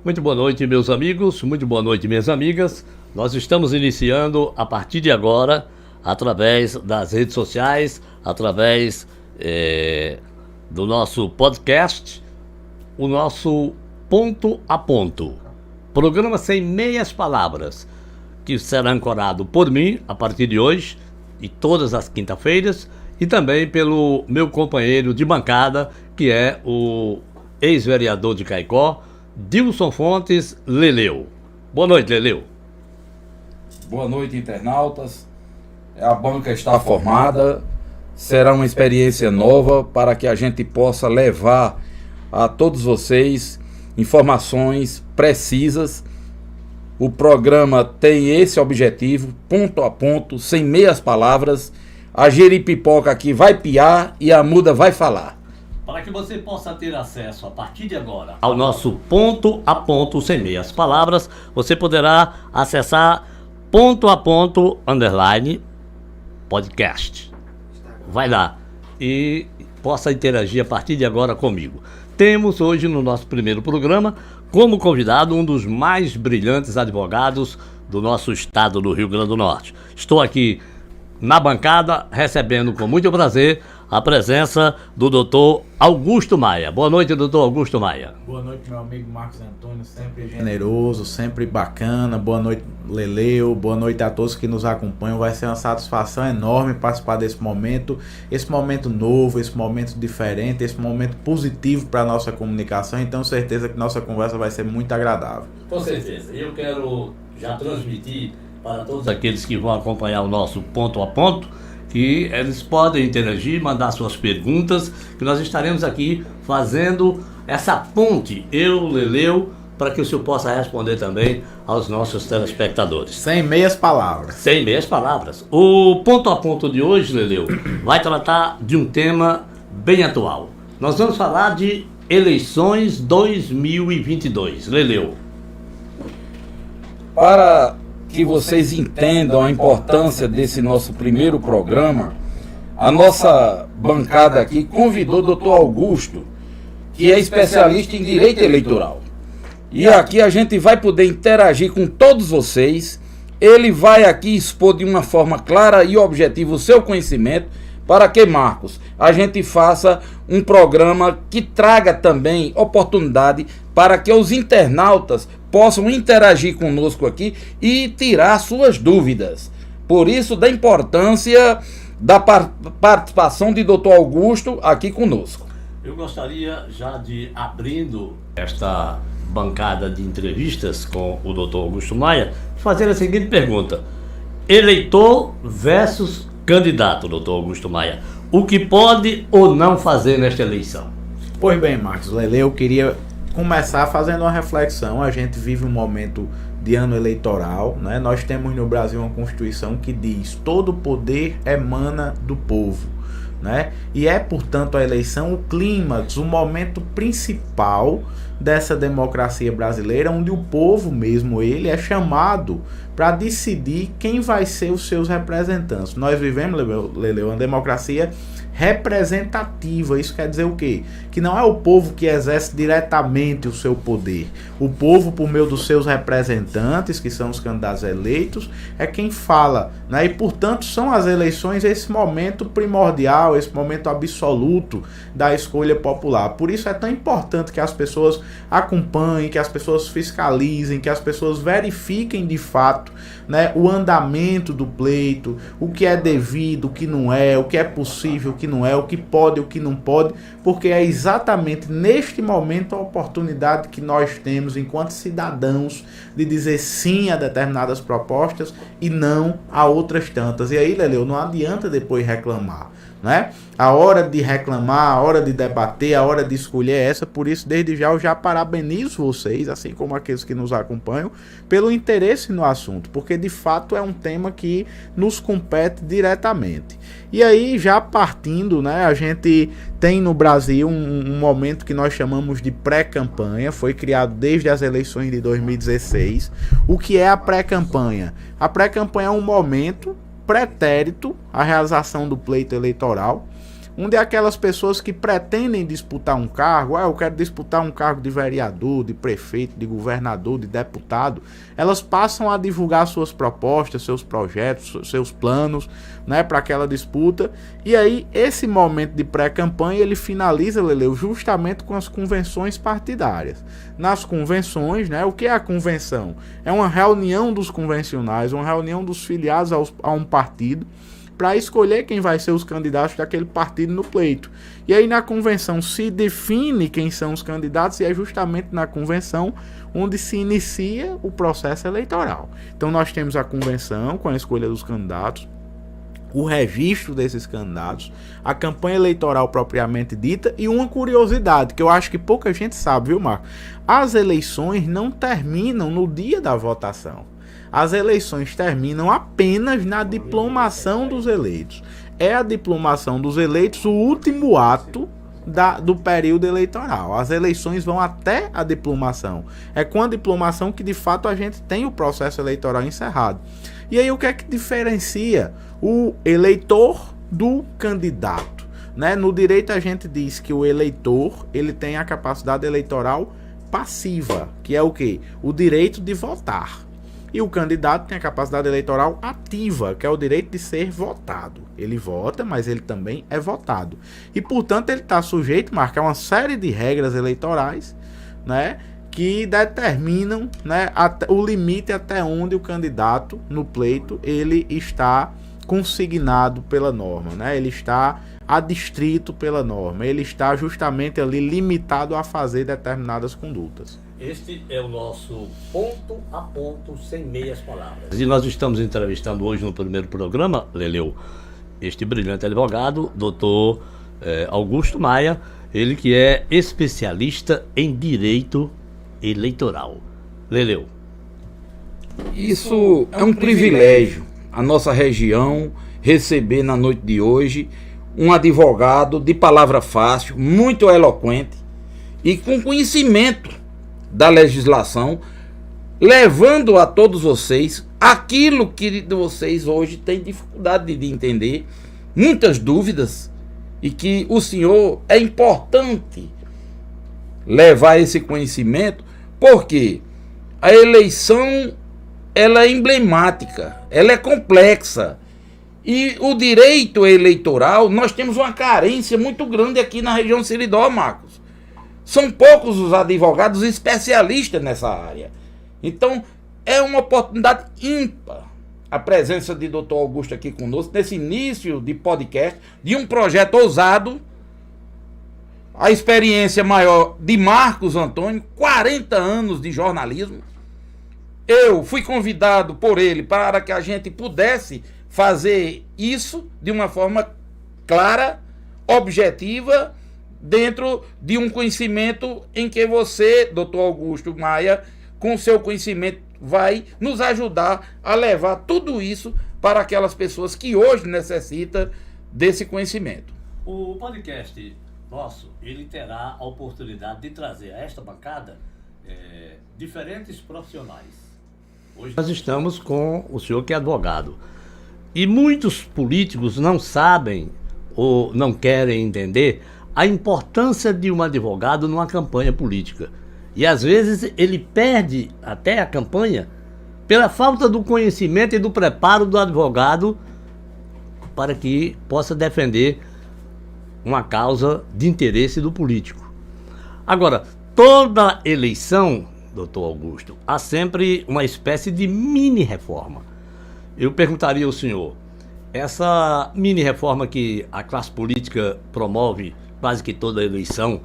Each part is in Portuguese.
Muito boa noite, meus amigos, muito boa noite, minhas amigas. Nós estamos iniciando a partir de agora, através das redes sociais, através do nosso podcast, o nosso Ponto a Ponto. Programa sem meias palavras, que será ancorado por mim a partir de hoje e todas as quinta-feiras, e também pelo meu companheiro de bancada, que é o ex-vereador de Caicó, Dilson Fontes Leleu. Boa noite, Leleu. Boa noite, internautas. A banca está formada. Será uma experiência nova para que a gente possa levar a todos vocês informações precisas. O programa tem esse objetivo, ponto a ponto, sem meias palavras. A jeripipoca aqui vai piar e a muda vai falar. Para que você possa ter acesso a partir de agora ao nosso Ponto a Ponto sem meias palavras, você poderá acessar ponto a ponto _ podcast. Vai lá e possa interagir a partir de agora comigo. Temos hoje no nosso primeiro programa como convidado um dos mais brilhantes advogados do nosso estado do Rio Grande do Norte. Estou aqui na bancada recebendo com muito prazer a presença do doutor Augusto Maia. Boa noite, doutor Augusto Maia. Boa noite, meu amigo Marcos Antônio, sempre generoso, sempre bacana. Boa noite, Leleu. Boa noite a todos que nos acompanham. Vai ser uma satisfação enorme participar desse momento novo, esse momento diferente, esse momento positivo para a nossa comunicação. E tenho certeza que nossa conversa vai ser muito agradável. Com certeza. Eu quero já transmitir para todos aqueles que vão acompanhar o nosso Ponto a Ponto, que eles podem interagir, mandar suas perguntas, que nós estaremos aqui fazendo essa ponte, eu, Leleu, para que o senhor possa responder também aos nossos telespectadores. Sem meias palavras. Sem meias palavras. O Ponto a Ponto de hoje, Leleu, vai tratar de um tema bem atual. Nós vamos falar de eleições 2022. Leleu. Para que vocês entendam a importância desse nosso primeiro programa, a nossa bancada aqui convidou o doutor Augusto, que é especialista em direito eleitoral. E aqui a gente vai poder interagir com todos vocês. Ele vai aqui expor de uma forma clara e objetiva o seu conhecimento, para que, Marcos, a gente faça um programa que traga também oportunidade para que os internautas possam interagir conosco aqui e tirar suas dúvidas. Por isso, da importância da participação de Dr. Augusto aqui conosco. Eu gostaria já de abrindo esta bancada de entrevistas com o Dr. Augusto Maia, fazer a seguinte pergunta: eleitor versus candidato, Dr. Augusto Maia, o que pode ou não fazer nesta eleição? Pois bem, Marcos, Leleu, eu queria começar fazendo uma reflexão. A gente vive um momento de ano eleitoral, né? Nós temos no Brasil uma Constituição que diz: todo poder emana do povo, né? E é, portanto, a eleição o clímax, o momento principal dessa democracia brasileira, onde o povo mesmo, ele é chamado para decidir quem vai ser os seus representantes. Nós vivemos, Leleu, uma democracia representativa. Isso quer dizer o quê? Que não é o povo que exerce diretamente o seu poder. O povo, por meio dos seus representantes, que são os candidatos eleitos, é quem fala, né? E, portanto, são as eleições esse momento primordial, esse momento absoluto da escolha popular. Por isso é tão importante que as pessoas acompanhem, que as pessoas fiscalizem, que as pessoas verifiquem de fato, né, o andamento do pleito, o que é devido, o que não é, o que é possível, o que não é, o que pode, o que não pode, porque é exatamente neste momento a oportunidade que nós temos enquanto cidadãos de dizer sim a determinadas propostas e não a outras tantas. E aí, Leleu, não adianta depois reclamar, né? A hora de reclamar, a hora de debater, a hora de escolher é essa. Por isso, desde já, eu já parabenizo vocês, assim como aqueles que nos acompanham, pelo interesse no assunto, porque de fato é um tema que nos compete diretamente. E aí, já partindo, né, a gente tem no Brasil um momento que nós chamamos de pré-campanha. Foi criado desde as eleições de 2016. O que é a pré-campanha? A pré-campanha é um momento pretérito à realização do pleito eleitoral, onde aquelas pessoas que pretendem disputar um cargo, eu quero disputar um cargo de vereador, de prefeito, de governador, de deputado, elas passam a divulgar suas propostas, seus projetos, seus planos, né, para aquela disputa. E aí esse momento de pré-campanha ele finaliza, Leleu, justamente com as convenções partidárias. Nas convenções, né, o que é a convenção? É uma reunião dos convencionais, uma reunião dos filiados a um partido, para escolher quem vai ser os candidatos daquele partido no pleito. E aí na convenção se define quem são os candidatos, e é justamente na convenção onde se inicia o processo eleitoral. Então nós temos a convenção com a escolha dos candidatos, o registro desses candidatos, a campanha eleitoral propriamente dita, e uma curiosidade que eu acho que pouca gente sabe, viu, Marco? As eleições não terminam no dia da votação. As eleições terminam apenas na diplomação dos eleitos. É a diplomação dos eleitos o último ato do período eleitoral. As eleições vão até a diplomação. É com a diplomação que de fato a gente tem o processo eleitoral encerrado. E aí o que é que diferencia o eleitor do candidato? Né? No direito a gente diz que o eleitor ele tem a capacidade eleitoral passiva, que é o quê? O direito de votar. E o candidato tem a capacidade eleitoral ativa, que é o direito de ser votado. Ele vota, mas ele também é votado. E, portanto, ele está sujeito a marcar uma série de regras eleitorais, né, que determinam, né, o limite até onde o candidato, no pleito, ele está consignado pela norma, né? Ele está adstrito pela norma. Ele está justamente ali limitado a fazer determinadas condutas. Este é o nosso ponto a ponto, sem meias palavras. E nós estamos entrevistando hoje no primeiro programa, Leleu, este brilhante advogado, doutor Augusto Maia, ele que é especialista em direito eleitoral. Leleu. Isso é um privilégio, a nossa região receber na noite de hoje um advogado de palavra fácil, muito eloquente e com conhecimento da legislação, levando a todos vocês aquilo que vocês hoje têm dificuldade de entender, muitas dúvidas, e que o senhor é importante levar esse conhecimento, porque a eleição ela é emblemática, ela é complexa, e o direito eleitoral, nós temos uma carência muito grande aqui na região Seridó, Marcos. São poucos os advogados especialistas nessa área. Então, é uma oportunidade ímpar a presença de Dr. Augusto aqui conosco, nesse início de podcast, de um projeto ousado. A experiência maior de Marcos Antônio, 40 anos de jornalismo. Eu fui convidado por ele para que a gente pudesse fazer isso de uma forma clara, objetiva, dentro de um conhecimento em que você, doutor Augusto Maia, com seu conhecimento, vai nos ajudar a levar tudo isso para aquelas pessoas que hoje necessitam desse conhecimento. O podcast nosso, ele terá a oportunidade de trazer a esta bancada diferentes profissionais. Hoje nós estamos com o senhor que é advogado. E muitos políticos não sabem ou não querem entender a importância de um advogado numa campanha política. E às vezes ele perde até a campanha pela falta do conhecimento e do preparo do advogado para que possa defender uma causa de interesse do político. Agora, toda eleição, doutor Augusto, há sempre uma espécie de mini-reforma. Eu perguntaria ao senhor, essa mini-reforma que a classe política promove quase que toda a eleição,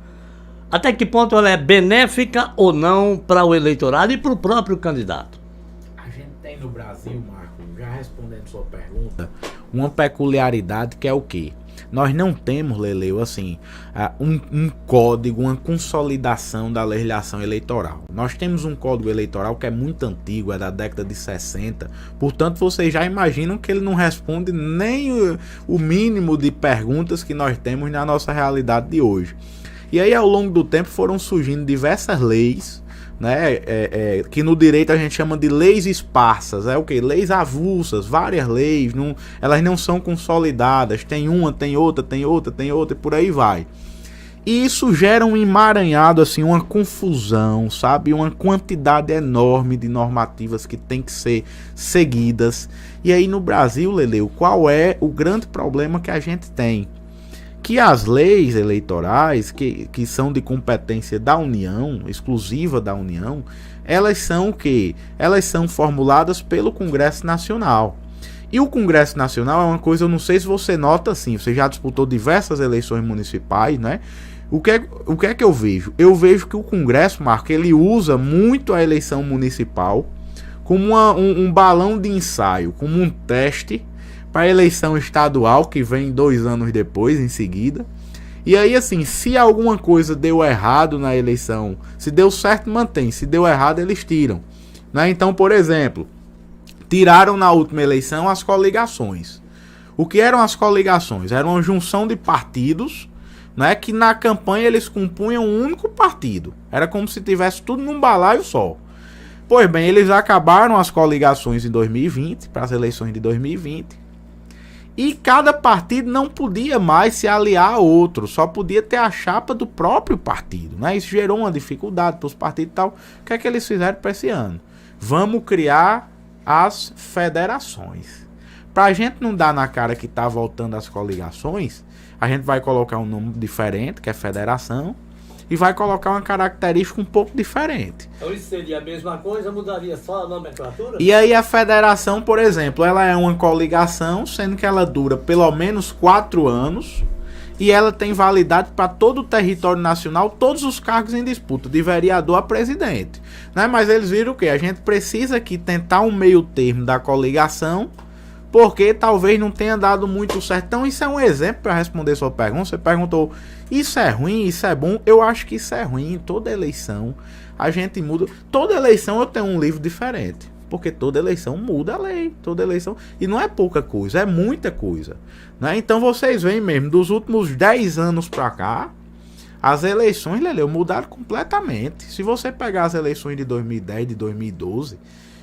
até que ponto ela é benéfica ou não para o eleitorado e para o próprio candidato? A gente tem no Brasil, Marco, já respondendo sua pergunta, uma peculiaridade que é o quê? Nós não temos, Leleu, assim, um código, uma consolidação da legislação eleitoral. Nós temos um código eleitoral que é muito antigo, é da década de 60, portanto vocês já imaginam que ele não responde nem o mínimo de perguntas que nós temos na nossa realidade de hoje. E aí ao longo do tempo foram surgindo diversas leis, né? Que no direito a gente chama de leis esparsas. É o quê? Leis avulsas, várias leis, elas não são consolidadas. Tem uma, tem outra, tem outra, tem outra e por aí vai. E isso gera um emaranhado, assim, uma confusão, sabe? Uma quantidade enorme de normativas que tem que ser seguidas. E aí no Brasil, Leleu, qual é o grande problema que a gente tem? Que as leis eleitorais, que são de competência da União, exclusiva da União, elas são o quê? Elas são formuladas pelo Congresso Nacional. E o Congresso Nacional é uma coisa, eu não sei se você nota assim, você já disputou diversas eleições municipais, né? O que é que eu vejo? Eu vejo que o Congresso, Marco, ele usa muito a eleição municipal como um balão de ensaio, como um teste para a eleição estadual, que vem 2 anos depois, em seguida. E aí, assim, se alguma coisa deu errado na eleição, se deu certo, mantém. Se deu errado, eles tiram. Né? Então, por exemplo, tiraram na última eleição as coligações. O que eram as coligações? Era uma junção de partidos, né, que na campanha eles compunham um único partido. Era como se tivesse tudo num balaio só. Pois bem, eles acabaram as coligações em 2020, para as eleições de 2020. E cada partido não podia mais se aliar a outro, só podia ter a chapa do próprio partido. Né? Isso gerou uma dificuldade para os partidos e tal. O que é que eles fizeram para esse ano? Vamos criar as federações. Para a gente não dar na cara que está voltando às coligações, a gente vai colocar um nome diferente, que é federação, e vai colocar uma característica um pouco diferente. Então isso seria a mesma coisa, mudaria só a nomenclatura? E aí a federação, por exemplo, ela é uma coligação, sendo que ela dura pelo menos 4 anos, e ela tem validade para todo o território nacional, todos os cargos em disputa, de vereador a presidente. Né? Mas eles viram o quê? A gente precisa aqui tentar um meio termo da coligação, porque talvez não tenha dado muito certo. Então isso é um exemplo para responder sua pergunta. Você perguntou, isso é ruim, isso é bom? Eu acho que isso é ruim. Toda eleição a gente muda. Toda eleição eu tenho um livro diferente, porque toda eleição muda a lei. Toda eleição, e não é pouca coisa, é muita coisa. Né? Então vocês veem mesmo, dos últimos 10 anos para cá, as eleições, Leleu, mudaram completamente. Se você pegar as eleições de 2010, de 2012...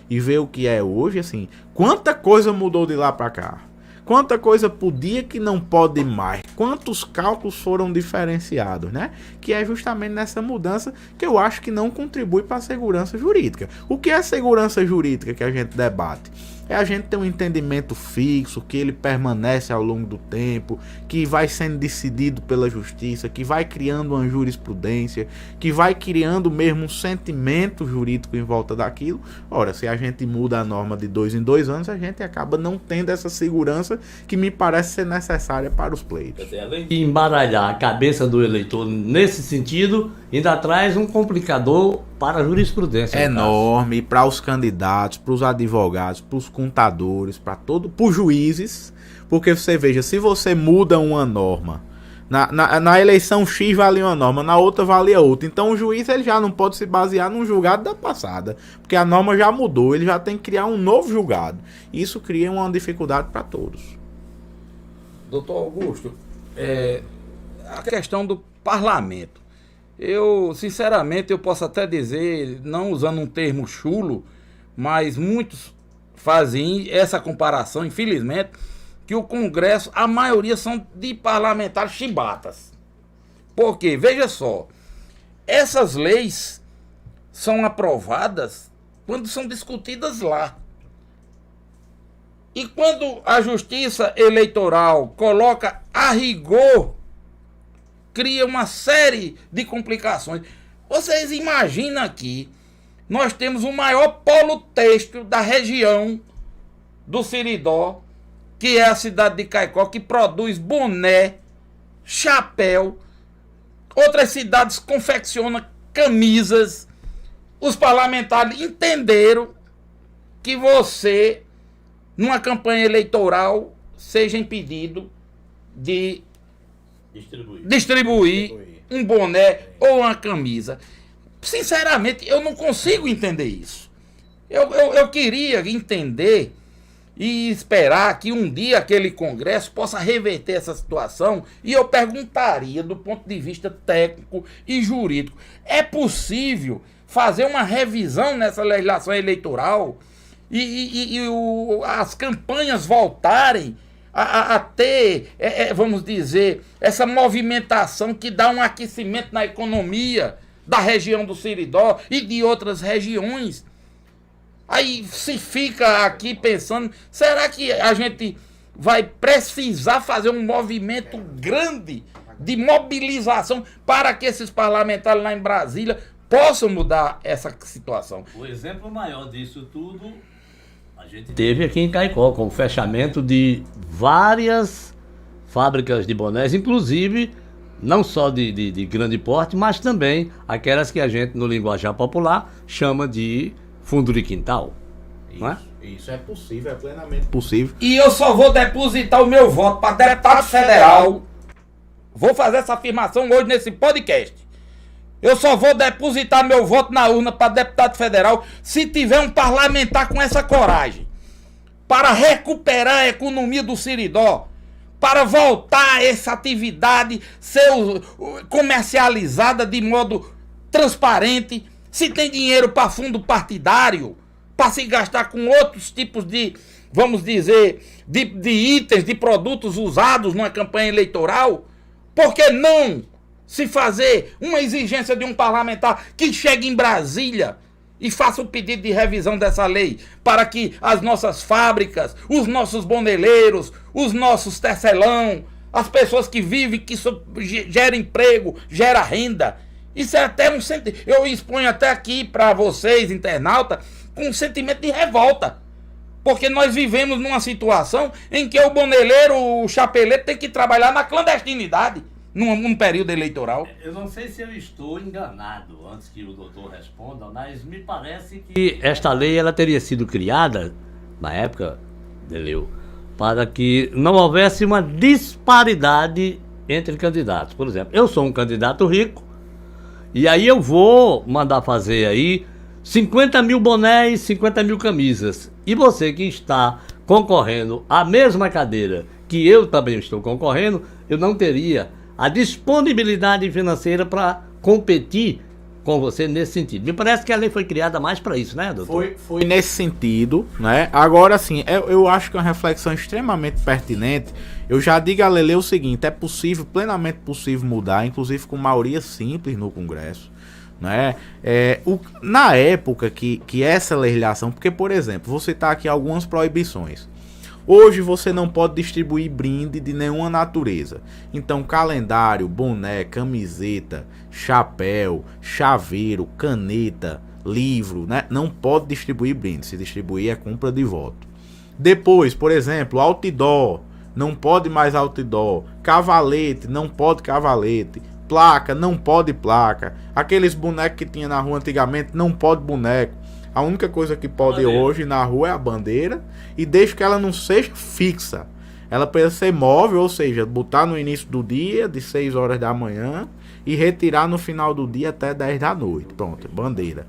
e ver o que é hoje, assim, quanta coisa mudou de lá para cá, quanta coisa podia que não pode mais, quantos cálculos foram diferenciados, né? Que é justamente nessa mudança que eu acho que não contribui para a segurança jurídica. O que é segurança jurídica que a gente debate? É a gente ter um entendimento fixo, que ele permanece ao longo do tempo, que vai sendo decidido pela justiça, que vai criando uma jurisprudência, que vai criando mesmo um sentimento jurídico em volta daquilo. Ora, se a gente muda a norma de 2 em 2 anos, a gente acaba não tendo essa segurança que me parece ser necessária para os pleitos. Além de embaralhar a cabeça do eleitor nesse sentido, ainda traz um complicador para a jurisprudência. Enorme, para os candidatos, para os advogados, para os contadores, para os juízes, porque você veja, se você muda uma norma, na eleição X valia uma norma, na outra valia outra, então o juiz ele já não pode se basear num julgado da passada, porque a norma já mudou, ele já tem que criar um novo julgado, isso cria uma dificuldade para todos. Doutor Augusto, a questão do parlamento, sinceramente, eu posso até dizer, não usando um termo chulo, mas muitos fazem essa comparação, infelizmente, que o Congresso, a maioria são de parlamentares chibatas. Por quê? Veja só, essas leis são aprovadas quando são discutidas lá. E quando a Justiça Eleitoral coloca a rigor, cria uma série de complicações. Vocês imaginam aqui, nós temos o maior polo têxtil da região do Seridó, que é a cidade de Caicó, que produz boné, chapéu. Outras cidades confeccionam camisas. Os parlamentares entenderam que você, numa campanha eleitoral, seja impedido de distribuir um boné ou uma camisa. Sinceramente, eu não consigo entender isso. Eu queria entender e esperar que um dia aquele Congresso possa reverter essa situação, e eu perguntaria do ponto de vista técnico e jurídico, é possível fazer uma revisão nessa legislação eleitoral e as campanhas voltarem a ter, vamos dizer, essa movimentação que dá um aquecimento na economia da região do Seridó e de outras regiões. Aí se fica aqui pensando, será que a gente vai precisar fazer um movimento grande de mobilização para que esses parlamentares lá em Brasília possam mudar essa situação? O exemplo maior disso tudo a gente teve aqui em Caicó, com o fechamento de várias fábricas de bonés, inclusive não só de grande porte, mas também aquelas que a gente, no linguajar popular, chama de fundo de quintal. Não é? Isso é possível, é plenamente possível. E eu só vou depositar o meu voto para deputado federal. Vou fazer essa afirmação hoje nesse podcast. Eu só vou depositar meu voto na urna para deputado federal se tiver um parlamentar com essa coragem. Para recuperar a economia do Seridó. Para voltar essa atividade ser comercializada de modo transparente. Se tem dinheiro para fundo partidário, para se gastar com outros tipos de, vamos dizer, de itens, de produtos usados numa campanha eleitoral, por que não se fazer uma exigência de um parlamentar que chegue em Brasília e faça o pedido de revisão dessa lei para que as nossas fábricas, os nossos boneleiros, os nossos tecelão, as pessoas que vivem, que geram emprego, geram renda. Isso é até um sentimento, eu exponho até aqui para vocês, internautas, com um sentimento de revolta. Porque nós vivemos numa situação em que o boneleiro, o chapeleiro tem que trabalhar na clandestinidade, num período eleitoral. Eu não sei se eu estou enganado, antes que o doutor responda, mas me parece que esta lei ela teria sido criada, na época, Deleu, para que não houvesse uma disparidade entre candidatos. Por exemplo, eu sou um candidato rico, e aí eu vou mandar fazer aí 50 mil bonés, 50 mil camisas. E você que está concorrendo à mesma cadeira que eu também estou concorrendo, eu não teria a disponibilidade financeira para competir com você nesse sentido. Me parece que a lei foi criada mais para isso, né, doutor? Foi nesse sentido, né? Agora, sim, eu acho que é uma reflexão extremamente pertinente. Eu já digo a Lele o seguinte, é possível, plenamente possível mudar, inclusive com maioria simples no Congresso, né? Na época que essa legislação, porque, por exemplo, vou citar aqui algumas proibições. Hoje você não pode distribuir brinde de nenhuma natureza. Então, calendário, boné, camiseta, chapéu, chaveiro, caneta, livro, né? Não pode distribuir brinde. Se distribuir é compra de voto. Depois, por exemplo, outdoor. Não pode mais outdoor. Cavalete, não pode cavalete. Placa, não pode placa. Aqueles bonecos que tinha na rua antigamente, não pode boneco. A única coisa que pode hoje na rua é a bandeira, e desde que ela não seja fixa. Ela precisa ser móvel, ou seja, botar no início do dia, de 6 horas da manhã, e retirar no final do dia até 10 da noite. Pronto, bandeira.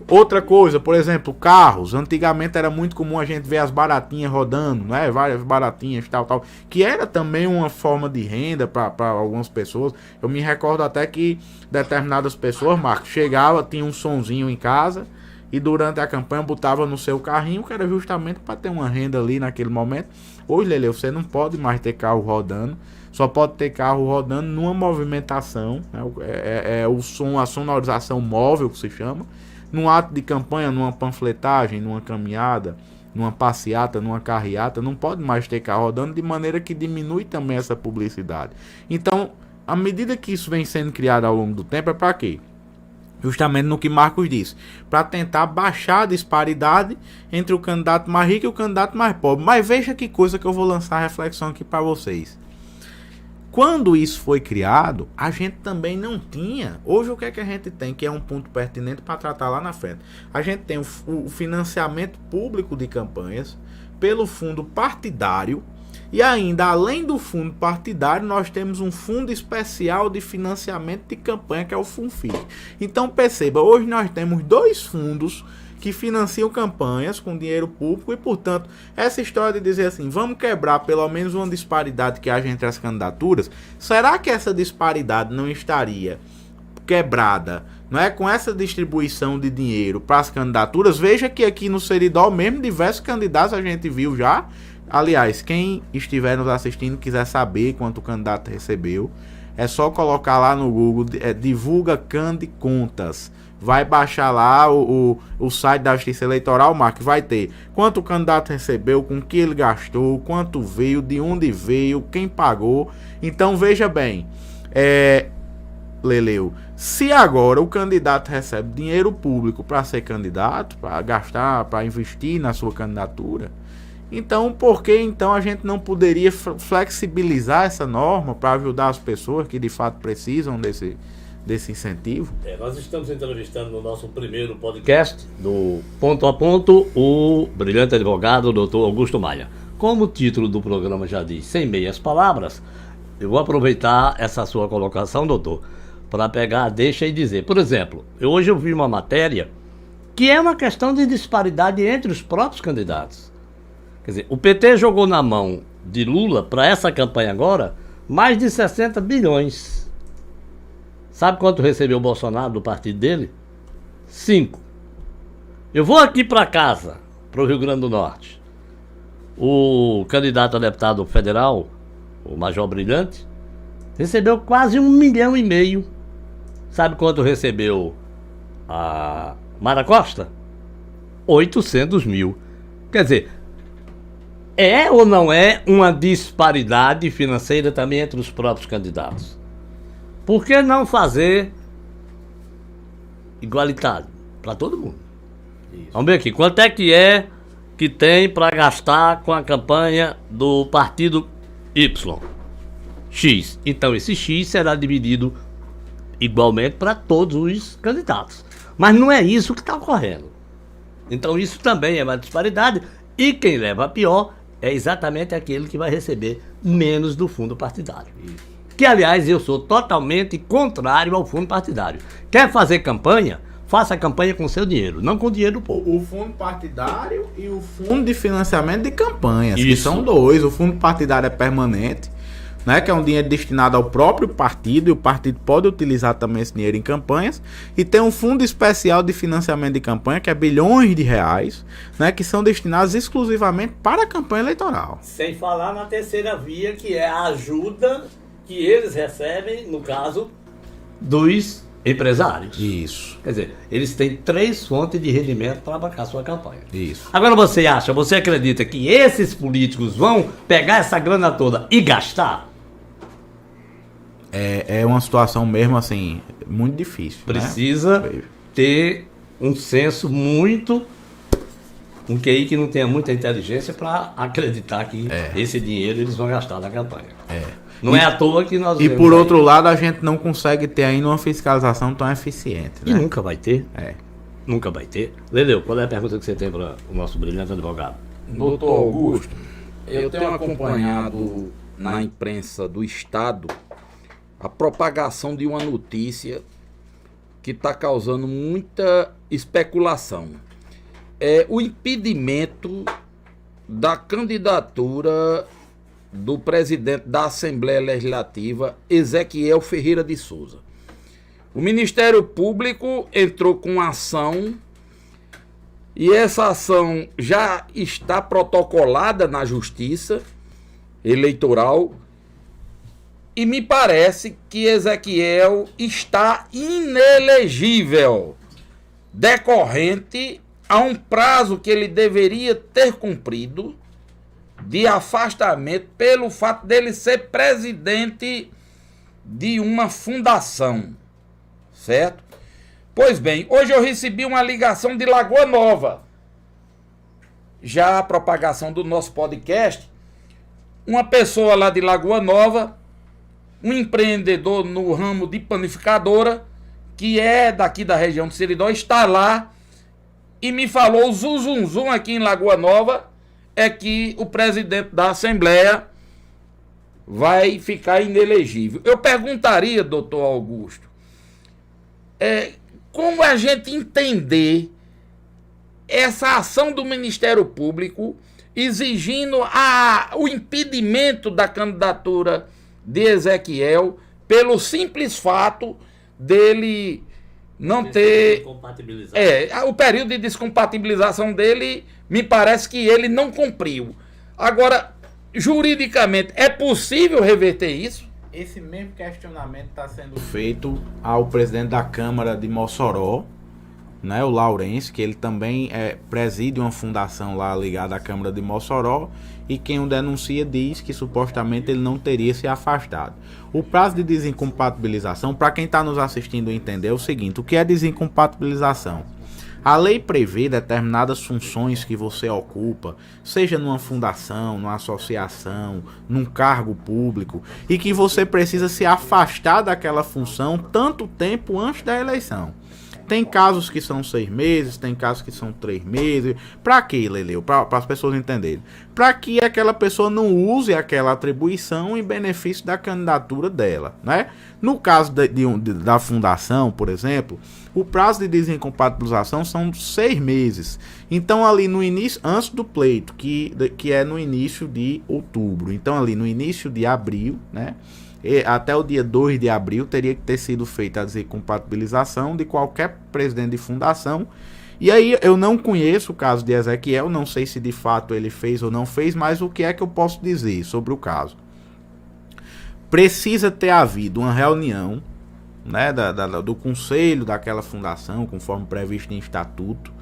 Outra coisa, por exemplo, carros. Antigamente era muito comum a gente ver as baratinhas rodando, né? Várias baratinhas, tal, que era também uma forma de renda para algumas pessoas. Eu me recordo até que determinadas pessoas, Marcos, chegava, tinha um sonzinho em casa, e durante a campanha botava no seu carrinho, que era justamente para ter uma renda ali naquele momento. Hoje, Lele, você não pode mais ter carro rodando, só pode ter carro rodando numa movimentação, né? O som, a sonorização móvel que se chama, num ato de campanha, numa panfletagem, numa caminhada, numa passeata, numa carreata, não pode mais ter carro rodando, de maneira que diminui também essa publicidade. Então, à medida que isso vem sendo criado ao longo do tempo, é para quê? Justamente no que Marcos disse, para tentar baixar a disparidade entre o candidato mais rico e o candidato mais pobre. Mas veja que coisa que eu vou lançar a reflexão aqui para vocês. Quando isso foi criado, a gente também não tinha. Hoje o que é que a gente tem, que é um ponto pertinente para tratar lá na frente? A gente tem o financiamento público de campanhas pelo fundo partidário. E ainda, além do fundo partidário, nós temos um fundo especial de financiamento de campanha, que é o Funfic. Então perceba, hoje nós temos dois fundos que financiam campanhas com dinheiro público e, portanto, essa história de dizer assim, vamos quebrar pelo menos uma disparidade que haja entre as candidaturas, será que essa disparidade não estaria quebrada, não é, com essa distribuição de dinheiro para as candidaturas, veja que aqui no Seridó mesmo diversos candidatos a gente viu já. Aliás, quem estiver nos assistindo quiser saber quanto o candidato recebeu, é só colocar lá no Google, divulga Candi Contas. Vai baixar lá o site da Justiça Eleitoral, Mark, vai ter quanto o candidato recebeu, com que ele gastou, quanto veio, de onde veio, quem pagou. Então veja bem, Leleu, se agora o candidato recebe dinheiro público para ser candidato, para gastar, para investir na sua candidatura, então por que então a gente não poderia flexibilizar essa norma para ajudar as pessoas que de fato precisam desse incentivo? Nós estamos entrevistando no nosso primeiro podcast do Ponto a Ponto o brilhante advogado Dr. Augusto Maia. Como o título do programa já diz, sem meias palavras, eu vou aproveitar essa sua colocação, doutor, para pegar a deixa e dizer. Por exemplo, hoje eu vi uma matéria que é uma questão de disparidade entre os próprios candidatos. Quer dizer, o PT jogou na mão de Lula para essa campanha agora mais de 60 bilhões. Sabe quanto recebeu o Bolsonaro do partido dele? 5. Eu vou aqui para casa, para o Rio Grande do Norte. O candidato a deputado federal, o Major Brilhante, recebeu quase 1,5 milhão. Sabe quanto recebeu a Mara Costa? 800 mil. Quer dizer, é ou não é uma disparidade financeira também entre os próprios candidatos? Por que não fazer igualitário para todo mundo? Isso. Vamos ver aqui, quanto é que tem para gastar com a campanha do partido Y? X. Então esse X será dividido igualmente para todos os candidatos. Mas não é isso que está ocorrendo. Então isso também é uma disparidade, e quem leva a pior é exatamente aquele que vai receber menos do fundo partidário. Isso. Que, aliás, eu sou totalmente contrário ao fundo partidário. Quer fazer campanha? Faça a campanha com seu dinheiro, não com o dinheiro do povo. O fundo partidário e o fundo de financiamento de campanhas, Isso. Que são dois. O fundo partidário é permanente, né, que é um dinheiro destinado ao próprio partido, e o partido pode utilizar também esse dinheiro em campanhas. E tem um fundo especial de financiamento de campanha, que é bilhões de reais, né, que são destinados exclusivamente para a campanha eleitoral. Sem falar na terceira via, que é a ajuda que eles recebem, no caso, dos empresários. Isso. Quer dizer, eles têm 3 fontes de rendimento para bancar sua campanha. Isso. Agora você acredita que esses políticos vão pegar essa grana toda e gastar? É uma situação mesmo assim, muito difícil. Precisa né? ter um senso muito... um QI que não tenha muita inteligência para acreditar que esse dinheiro eles vão gastar na campanha. Não é à toa que nós... E por outro lado, a gente não consegue ter ainda uma fiscalização tão eficiente. E né? nunca vai ter. Nunca vai ter. Leleu, qual é a pergunta que você tem para o nosso brilhante advogado? Doutor Augusto, eu tenho acompanhado na imprensa do Estado a propagação de uma notícia que está causando muita especulação. É o impedimento da candidatura do presidente da Assembleia Legislativa, Ezequiel Ferreira de Souza. O Ministério Público entrou com ação, e essa ação já está protocolada na Justiça Eleitoral, e me parece que Ezequiel está inelegível, decorrente a um prazo que ele deveria ter cumprido de afastamento pelo fato dele ser presidente de uma fundação, certo? Pois bem, hoje eu recebi uma ligação de Lagoa Nova. Já a propagação do nosso podcast, uma pessoa lá de Lagoa Nova, um empreendedor no ramo de panificadora, que é daqui da região de Seridó, está lá e me falou, zum aqui em Lagoa Nova, é que o presidente da Assembleia vai ficar inelegível. Eu perguntaria, doutor Augusto, como a gente entender essa ação do Ministério Público exigindo o impedimento da candidatura de Ezequiel pelo simples fato dele não ter... o período de descompatibilização dele, me parece que ele não cumpriu. Agora, juridicamente, é possível reverter isso? Esse mesmo questionamento está sendo feito ao presidente da Câmara de Mossoró, né, o Laurence, que ele também preside uma fundação lá ligada à Câmara de Mossoró, e quem o denuncia diz que supostamente ele não teria se afastado. O prazo de desincompatibilização, para quem está nos assistindo entender, é o seguinte: o que é desincompatibilização? A lei prevê determinadas funções que você ocupa, seja numa fundação, numa associação, num cargo público, e que você precisa se afastar daquela função tanto tempo antes da eleição. Tem casos que são 6 meses, tem casos que são 3 meses. Para quê, Leleu? Para as pessoas entenderem. Para que aquela pessoa não use aquela atribuição em benefício da candidatura dela, né? No caso da fundação, por exemplo, o prazo de desincompatibilização são 6 meses. Então, ali no início, antes do pleito, que é no início de outubro. Então, ali no início de abril, né? Até o dia 2 de abril teria que ter sido feita a desincompatibilização de qualquer presidente de fundação. E aí eu não conheço o caso de Ezequiel, não sei se de fato ele fez ou não fez, mas o que é que eu posso dizer sobre o caso? Precisa ter havido uma reunião, né, do conselho daquela fundação, conforme previsto em estatuto,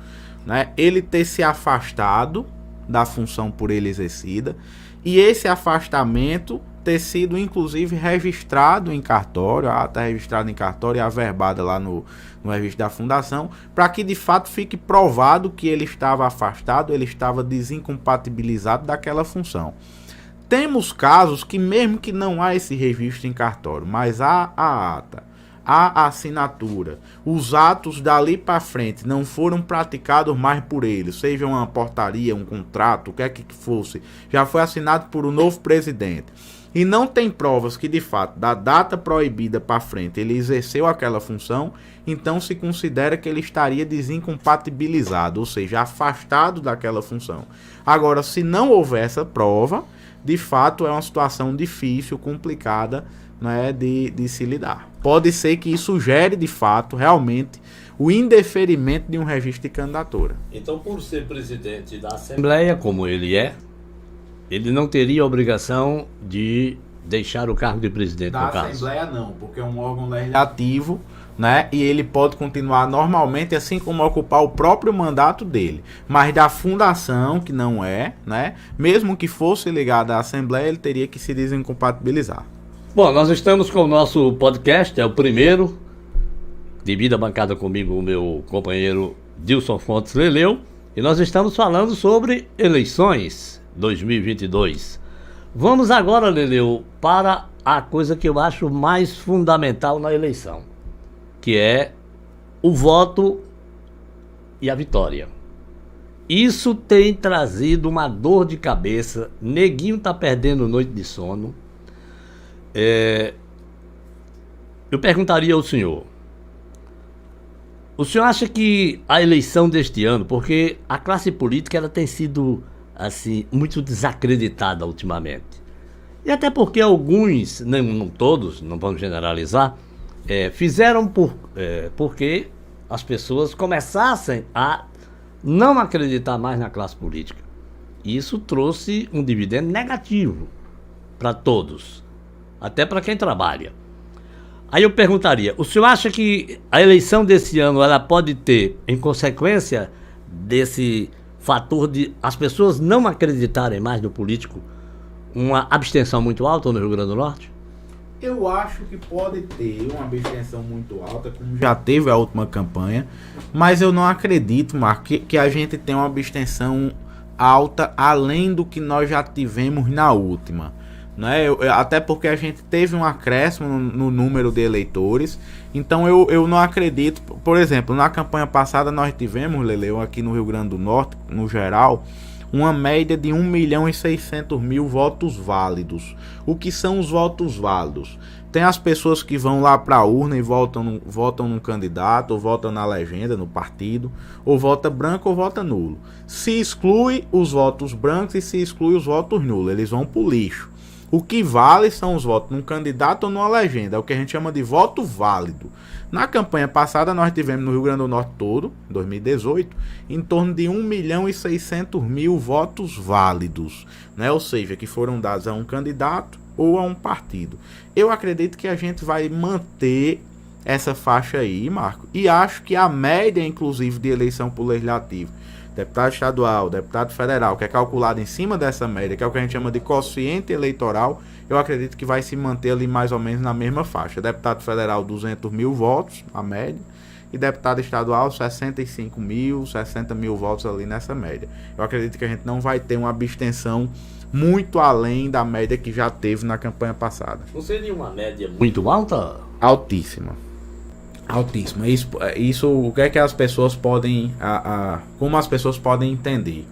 né, ele ter se afastado da função por ele exercida, e esse afastamento ter sido inclusive registrado em cartório, a ata registrada em cartório e averbada lá no registro da fundação, para que de fato fique provado que ele estava afastado, ele estava desincompatibilizado daquela função. Temos casos que mesmo que não há esse registro em cartório, mas há a ata, há a assinatura, os atos dali para frente não foram praticados mais por ele, seja uma portaria, um contrato, o que é que fosse, já foi assinado por um novo presidente, e não tem provas que de fato da data proibida para frente ele exerceu aquela função, então se considera que ele estaria desincompatibilizado, ou seja, afastado daquela função. Agora, se não houver essa prova, de fato é uma situação difícil, complicada, né, de se lidar. Pode ser que isso gere de fato, realmente, o indeferimento de um registro de candidatura. Então, por ser presidente da Assembleia, como ele é, ele não teria obrigação de deixar o cargo de presidente, da no caso. Assembleia não, porque é um órgão legislativo, né, e ele pode continuar normalmente, assim como ocupar o próprio mandato dele. Mas da fundação, que não é, né, mesmo que fosse ligado à Assembleia, ele teria que se desincompatibilizar. Bom, nós estamos com o nosso podcast, é o primeiro, divide a bancada comigo o meu companheiro Dilson Fontes Leleu, e nós estamos falando sobre eleições 2022. Vamos agora, Leleu, para a coisa que eu acho mais fundamental na eleição, que é o voto e a vitória. Isso tem trazido uma dor de cabeça, neguinho tá perdendo noite de sono. Eu perguntaria ao senhor, o senhor acha que a eleição deste ano, porque a classe política ela tem sido assim muito desacreditada ultimamente, e até porque alguns, não todos, não vamos generalizar, fizeram porque as pessoas começassem a não acreditar mais na classe política. Isso trouxe um dividendo negativo para todos, até para quem trabalha. Aí eu perguntaria, o senhor acha que a eleição desse ano ela pode ter, em consequência desse fator de as pessoas não acreditarem mais no político, uma abstenção muito alta no Rio Grande do Norte? Eu acho que pode ter uma abstenção muito alta, como já teve a última campanha, mas eu não acredito, Marco, que a gente tem uma abstenção alta além do que nós já tivemos na última. Né? Até porque a gente teve um acréscimo no número de eleitores, então eu não acredito. Por exemplo, na campanha passada nós tivemos, Leleu, aqui no Rio Grande do Norte, no geral, uma média de 1.600.000 votos válidos. O que são os votos válidos? Tem as pessoas que vão lá para a urna e votam num candidato, ou votam na legenda, no partido, ou vota branco ou vota nulo. Se exclui os votos brancos e se exclui os votos nulos, eles vão para o lixo. O que vale são os votos num candidato ou numa legenda, é o que a gente chama de voto válido. Na campanha passada nós tivemos no Rio Grande do Norte todo, em 2018, em torno de 1.600.000 votos válidos, né? Ou seja, que foram dados a um candidato ou a um partido. Eu acredito que a gente vai manter essa faixa aí, Marco, e acho que a média, inclusive, de eleição por legislativo, deputado estadual, deputado federal, que é calculado em cima dessa média, que é o que a gente chama de quociente eleitoral, eu acredito que vai se manter ali mais ou menos na mesma faixa. Deputado federal, 200.000 votos, a média, e deputado estadual, 65.000, 60.000 votos ali nessa média. Eu acredito que a gente não vai ter uma abstenção muito além da média que já teve na campanha passada. Não seria uma média muito alta? Altíssima. Altíssima. Isso o que é que as pessoas podem... como as pessoas podem entender?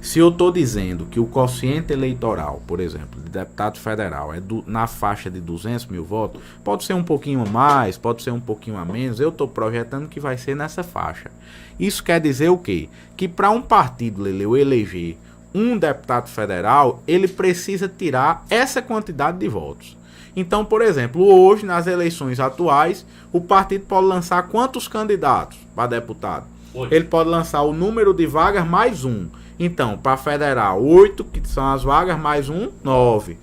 Se eu estou dizendo que o quociente eleitoral, por exemplo, de deputado federal é na faixa de 200.000 votos, pode ser um pouquinho a mais, pode ser um pouquinho a menos, eu estou projetando que vai ser nessa faixa. Isso quer dizer o quê? Que para um partido eleger um deputado federal, ele precisa tirar essa quantidade de votos. Então, por exemplo, hoje, nas eleições atuais, o partido pode lançar quantos candidatos para deputado? 8. Ele pode lançar o número de vagas mais um. Então, para federal, 8, que são as vagas, mais um, 9.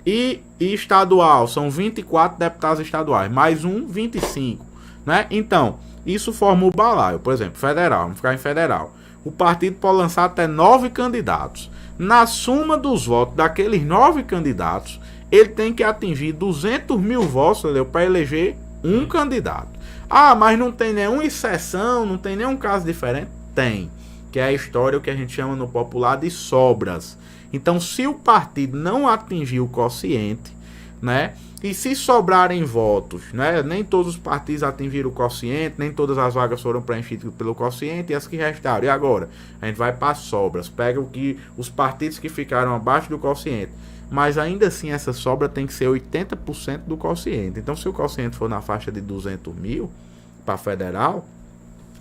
E estadual, são 24 deputados estaduais, mais um, 25. Né? Então, isso forma o balaio. Por exemplo, federal, vamos ficar em federal. O partido pode lançar até 9 candidatos. Na suma dos votos daqueles 9 candidatos, ele tem que atingir 200.000 votos para eleger um candidato. Ah, mas não tem nenhuma exceção, não tem nenhum caso diferente? Tem, que é a história, o que a gente chama no popular de sobras. Então, se o partido não atingir o quociente, né, e se sobrarem votos, né, nem todos os partidos atingiram o quociente, nem todas as vagas foram preenchidas pelo quociente, e as que restaram. E agora? A gente vai para as sobras, pega os partidos que ficaram abaixo do quociente. Mas ainda assim essa sobra tem que ser 80% do quociente. Então, se o quociente for na faixa de 200.000 para federal,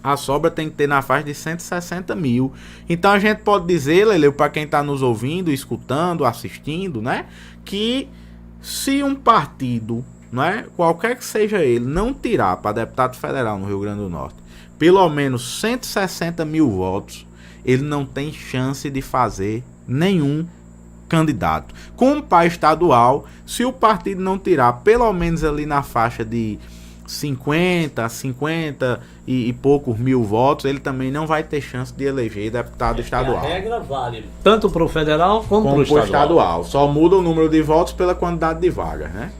a sobra tem que ter na faixa de 160.000. Então a gente pode dizer, Leleu, para quem está nos ouvindo, escutando, assistindo, né, que se um partido, né, qualquer que seja ele, não tirar para deputado federal no Rio Grande do Norte pelo menos 160.000 votos, ele não tem chance de fazer nenhum candidato. Como para estadual, se o partido não tirar pelo menos ali na faixa de 50 e poucos mil votos, ele também não vai ter chance de eleger deputado estadual. A regra vale tanto para o federal como para o estadual. Só muda o número de votos pela quantidade de vagas, né?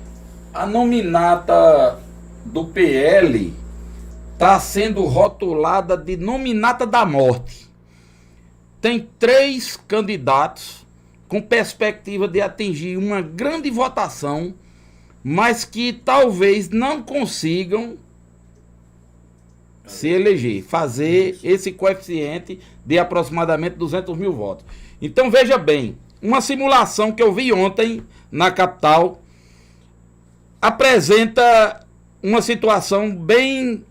A nominata do PL está sendo rotulada de nominata da morte. Tem 3 candidatos com perspectiva de atingir uma grande votação, mas que talvez não consigam se eleger, fazer esse coeficiente de aproximadamente 200.000 votos. Então veja bem, uma simulação que eu vi ontem na capital apresenta uma situação bem,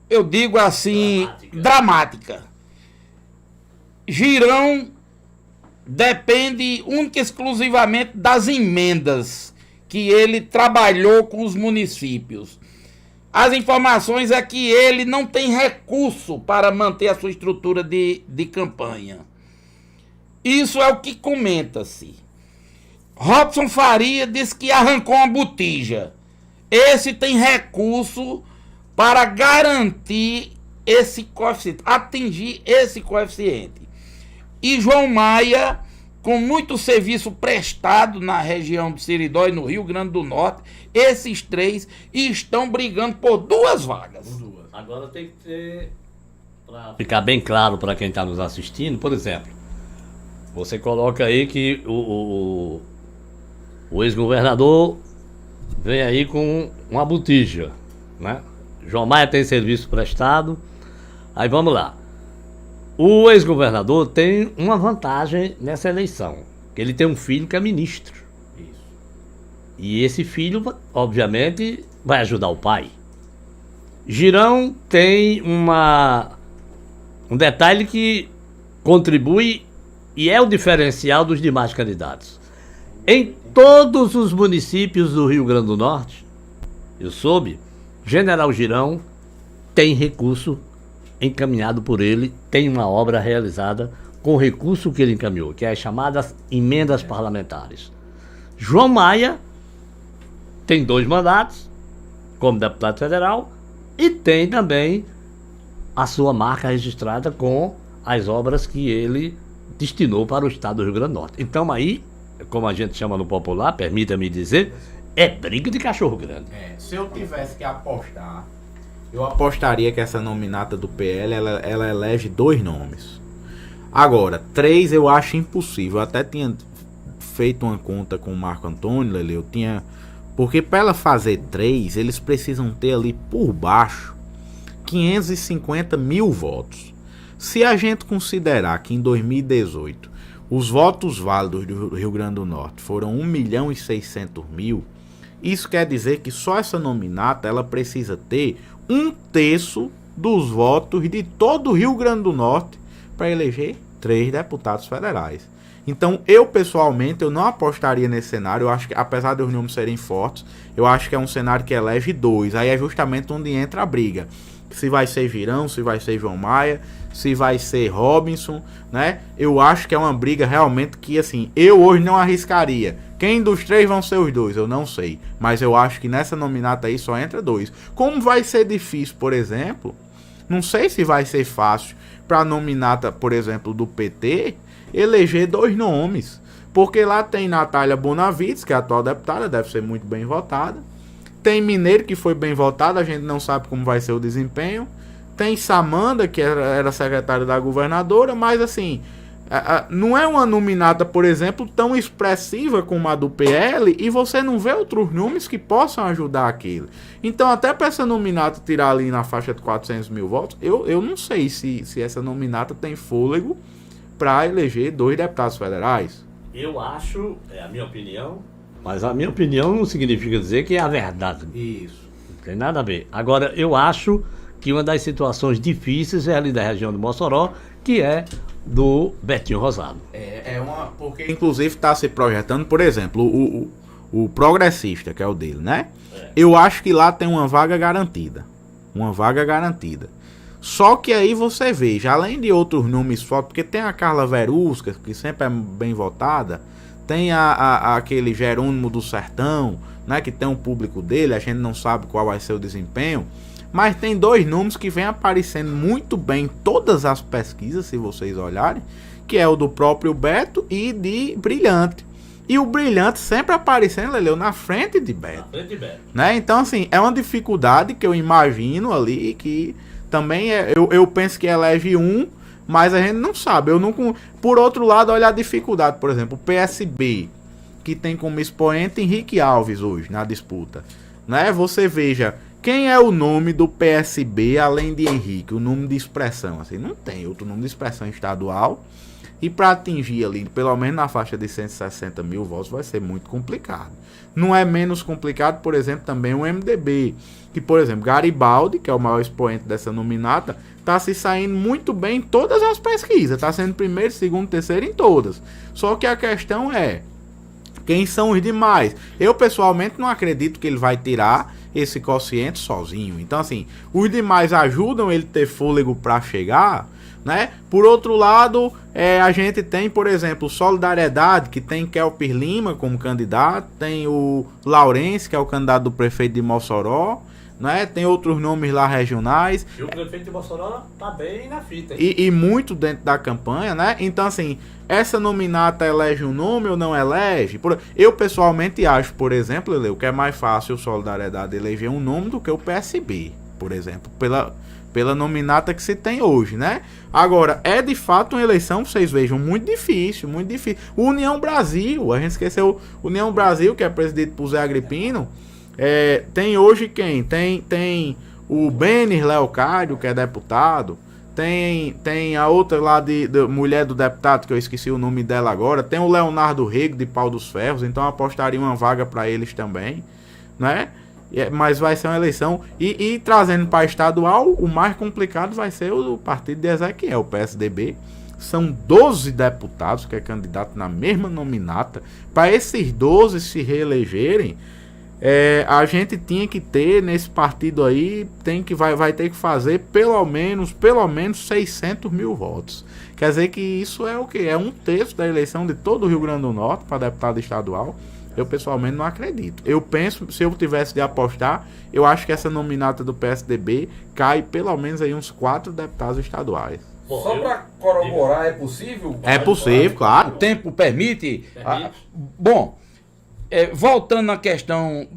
eu digo assim, dramática. Girão depende única e exclusivamente das emendas que ele trabalhou com os municípios. As informações é que ele não tem recurso para manter a sua estrutura de campanha. Isso é o que comenta-se. Robson Faria disse que arrancou uma botija. Esse tem recurso para garantir esse coeficiente, atingir esse coeficiente. E João Maia, com muito serviço prestado na região do Seridó e no Rio Grande do Norte, esses 3 estão brigando por 2 vagas. Agora tem que ter, para ficar bem claro para quem está nos assistindo, por exemplo, você coloca aí que o ex-governador vem aí com uma botija, né? João Maia tem serviço prestado, aí vamos lá. O ex-governador tem uma vantagem nessa eleição, que ele tem um filho que é ministro. Isso. E esse filho, obviamente, vai ajudar o pai. Girão tem um detalhe que contribui e é o diferencial dos demais candidatos. Em todos os municípios do Rio Grande do Norte, eu soube, General Girão tem recurso encaminhado por ele, tem uma obra realizada com o recurso que ele encaminhou, que é as chamadas emendas parlamentares. João Maia tem 2 mandatos como deputado federal e tem também a sua marca registrada com as obras que ele destinou para o estado do Rio Grande do Norte. Então aí, como a gente chama no popular, permita-me dizer, é briga de cachorro grande. Se eu tivesse que apostar, eu apostaria que essa nominata do PL, ela elege 2 nomes. Agora, 3 eu acho impossível. Eu até tinha feito uma conta com o Marco Antônio, Lele, porque para ela fazer 3, eles precisam ter ali por baixo 550 mil votos. Se a gente considerar que em 2018 os votos válidos do Rio Grande do Norte foram 1.600.000, isso quer dizer que só essa nominata ela precisa ter 1/3 dos votos de todo o Rio Grande do Norte para eleger 3 deputados federais. Então, eu pessoalmente, eu não apostaria nesse cenário. Eu acho que, apesar dos números serem fortes, eu acho que é um cenário que elege 2. Aí é justamente onde entra a briga. Se vai ser Girão, se vai ser João Maia, se vai ser Robinson, né? Eu acho que é uma briga realmente que, assim, eu hoje não arriscaria. Quem dos 3 vão ser os 2? Eu não sei. Mas eu acho que nessa nominata aí só entra 2. Como vai ser difícil, por exemplo, não sei se vai ser fácil para a nominata, por exemplo, do PT, eleger 2 nomes. Porque lá tem Natália Bonavides, que é a atual deputada, deve ser muito bem votada. Tem Mineiro, que foi bem votado, a gente não sabe como vai ser o desempenho. Tem Samanda, que era secretária da governadora, mas assim, não é uma nominata, por exemplo, tão expressiva como a do PL, e você não vê outros nomes que possam ajudar aquilo. Então, até para essa nominata tirar ali na faixa de 400 mil votos, eu não sei se essa nominata tem fôlego para eleger 2 deputados federais. Eu acho, é a minha opinião, mas a minha opinião não significa dizer que é a verdade. Isso. Não tem nada a ver. Agora, eu acho que uma das situações difíceis é ali da região do Mossoró, que é do Betinho Rosado. Porque inclusive está se projetando, por exemplo, o progressista, que é o dele, né? Eu acho que lá tem uma vaga garantida. Uma vaga garantida. Só que aí você veja, além de outros nomes fortes, porque tem a Carla Verusca, que sempre é bem votada, tem aquele Jerônimo do Sertão, né, que tem um público dele, a gente não sabe qual vai ser o desempenho, mas tem 2 nomes que vem aparecendo muito bem em todas as pesquisas, se vocês olharem, que é o do próprio Beto e de Brilhante. E o Brilhante sempre aparecendo, Leleu, na frente de Beto. Na frente de Beto. Né? Então, assim, é uma dificuldade que eu imagino ali, que também eu penso que elege 1, mas a gente não sabe. Por outro lado, olha a dificuldade, por exemplo, o PSB, que tem como expoente Henrique Alves hoje na disputa. Né? Você veja, quem é o nome do PSB além de Henrique? O nome de expressão, assim, não tem outro nome de expressão estadual. E para atingir ali, pelo menos na faixa de 160 mil votos, vai ser muito complicado. Não é menos complicado, por exemplo, também o MDB. Que, por exemplo, Garibaldi, que é o maior expoente dessa nominata, está se saindo muito bem em todas as pesquisas. Está sendo primeiro, segundo, terceiro em todas. Só que a questão é, quem são os demais? Eu, pessoalmente, não acredito que ele vai tirar esse quociente sozinho. Então, assim, os demais ajudam ele ter fôlego para chegar, né? Por outro lado, a gente tem, por exemplo, Solidariedade, que tem Kelper Lima como candidato, tem o Laurence, que é o candidato do prefeito de Mossoró, né? Tem outros nomes lá regionais. E o prefeito de Mossoró tá bem na fita. E muito dentro da campanha, né? Então, assim, essa nominata elege um nome ou não elege? Eu, pessoalmente, acho, por exemplo, Leleu, que é mais fácil o Solidariedade eleger um nome do que o PSB, por exemplo, pela nominata que se tem hoje, né? Agora, é de fato uma eleição, vocês vejam, muito difícil, muito difícil. União Brasil, a gente esqueceu, União Brasil, que é presidido por Zé Agripino, tem hoje quem? Tem o Benis Leocádio, que é deputado, tem a outra lá de mulher do deputado, que eu esqueci o nome dela agora, tem o Leonardo Rego, de Pau dos Ferros, então eu apostaria uma vaga para eles também, né? Mas vai ser uma eleição, e trazendo para estadual, o mais complicado vai ser o partido de Ezequiel, o PSDB, são 12 deputados que é candidato na mesma nominata. Para esses 12 se reelegerem, a gente tinha que ter nesse partido aí, vai ter que fazer pelo menos 600 mil votos. Quer dizer que isso é o quê? É 1/3 da eleição de todo o Rio Grande do Norte para deputado estadual. Eu pessoalmente não acredito. Eu penso, se eu tivesse de apostar, eu acho que essa nominata do PSDB cai pelo menos aí uns 4 deputados estaduais. Só para corroborar, é possível? É possível, claro. O tempo permite? Bom, voltando à questão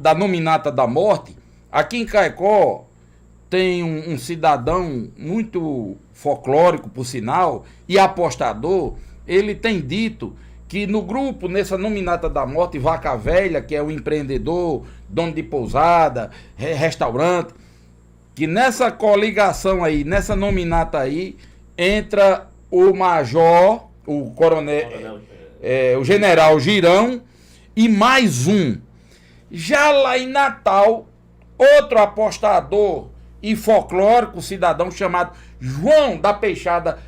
da nominata da morte, aqui em Caicó tem um cidadão muito folclórico, por sinal, e apostador. Ele tem dito que no grupo, nessa nominata da morte, Vaca Velha, que é o empreendedor, dono de pousada, restaurante, que nessa coligação aí, nessa nominata aí, entra o major, o coronel, o general Girão e mais um. Já lá em Natal, outro apostador e folclórico cidadão chamado João da Peixada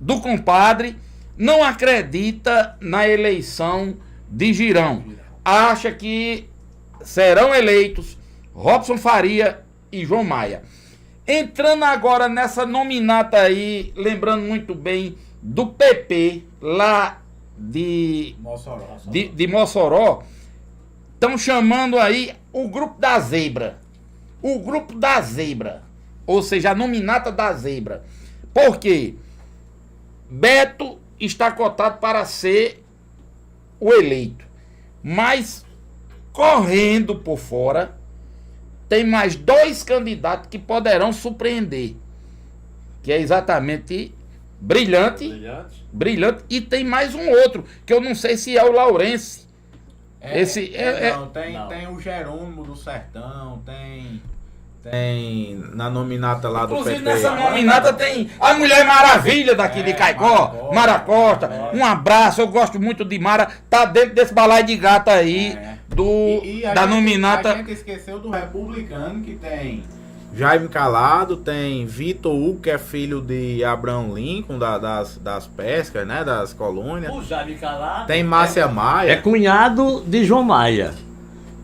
do Compadre, não acredita na eleição de Girão. Acha que serão eleitos Robson Faria e João Maia. Entrando agora nessa nominata aí, lembrando muito bem do PP, lá de Mossoró, estão chamando aí o grupo da Zebra. O grupo da Zebra, ou seja, a nominata da Zebra. Por quê? Beto está cotado para ser o eleito, mas correndo por fora tem mais 2 candidatos que poderão surpreender, que é exatamente Brilhante, e tem mais um outro, que eu não sei se é o Laurence. Tem o Jerônimo do Sertão, tem na nominata lá do PP. Inclusive nessa nominata tem a Mulher Maravilha daqui de Caicó, Mara Costa. Um abraço, eu gosto muito de Mara, tá dentro desse balaio de gata aí da nominata. A gente esqueceu do republicano, que tem Jaime Calado, tem Vitor Hugo, que é filho de Abraham Lincoln, das pescas, né, das colônias. O Jaime Calado tem Márcia Maia. É cunhado de João Maia.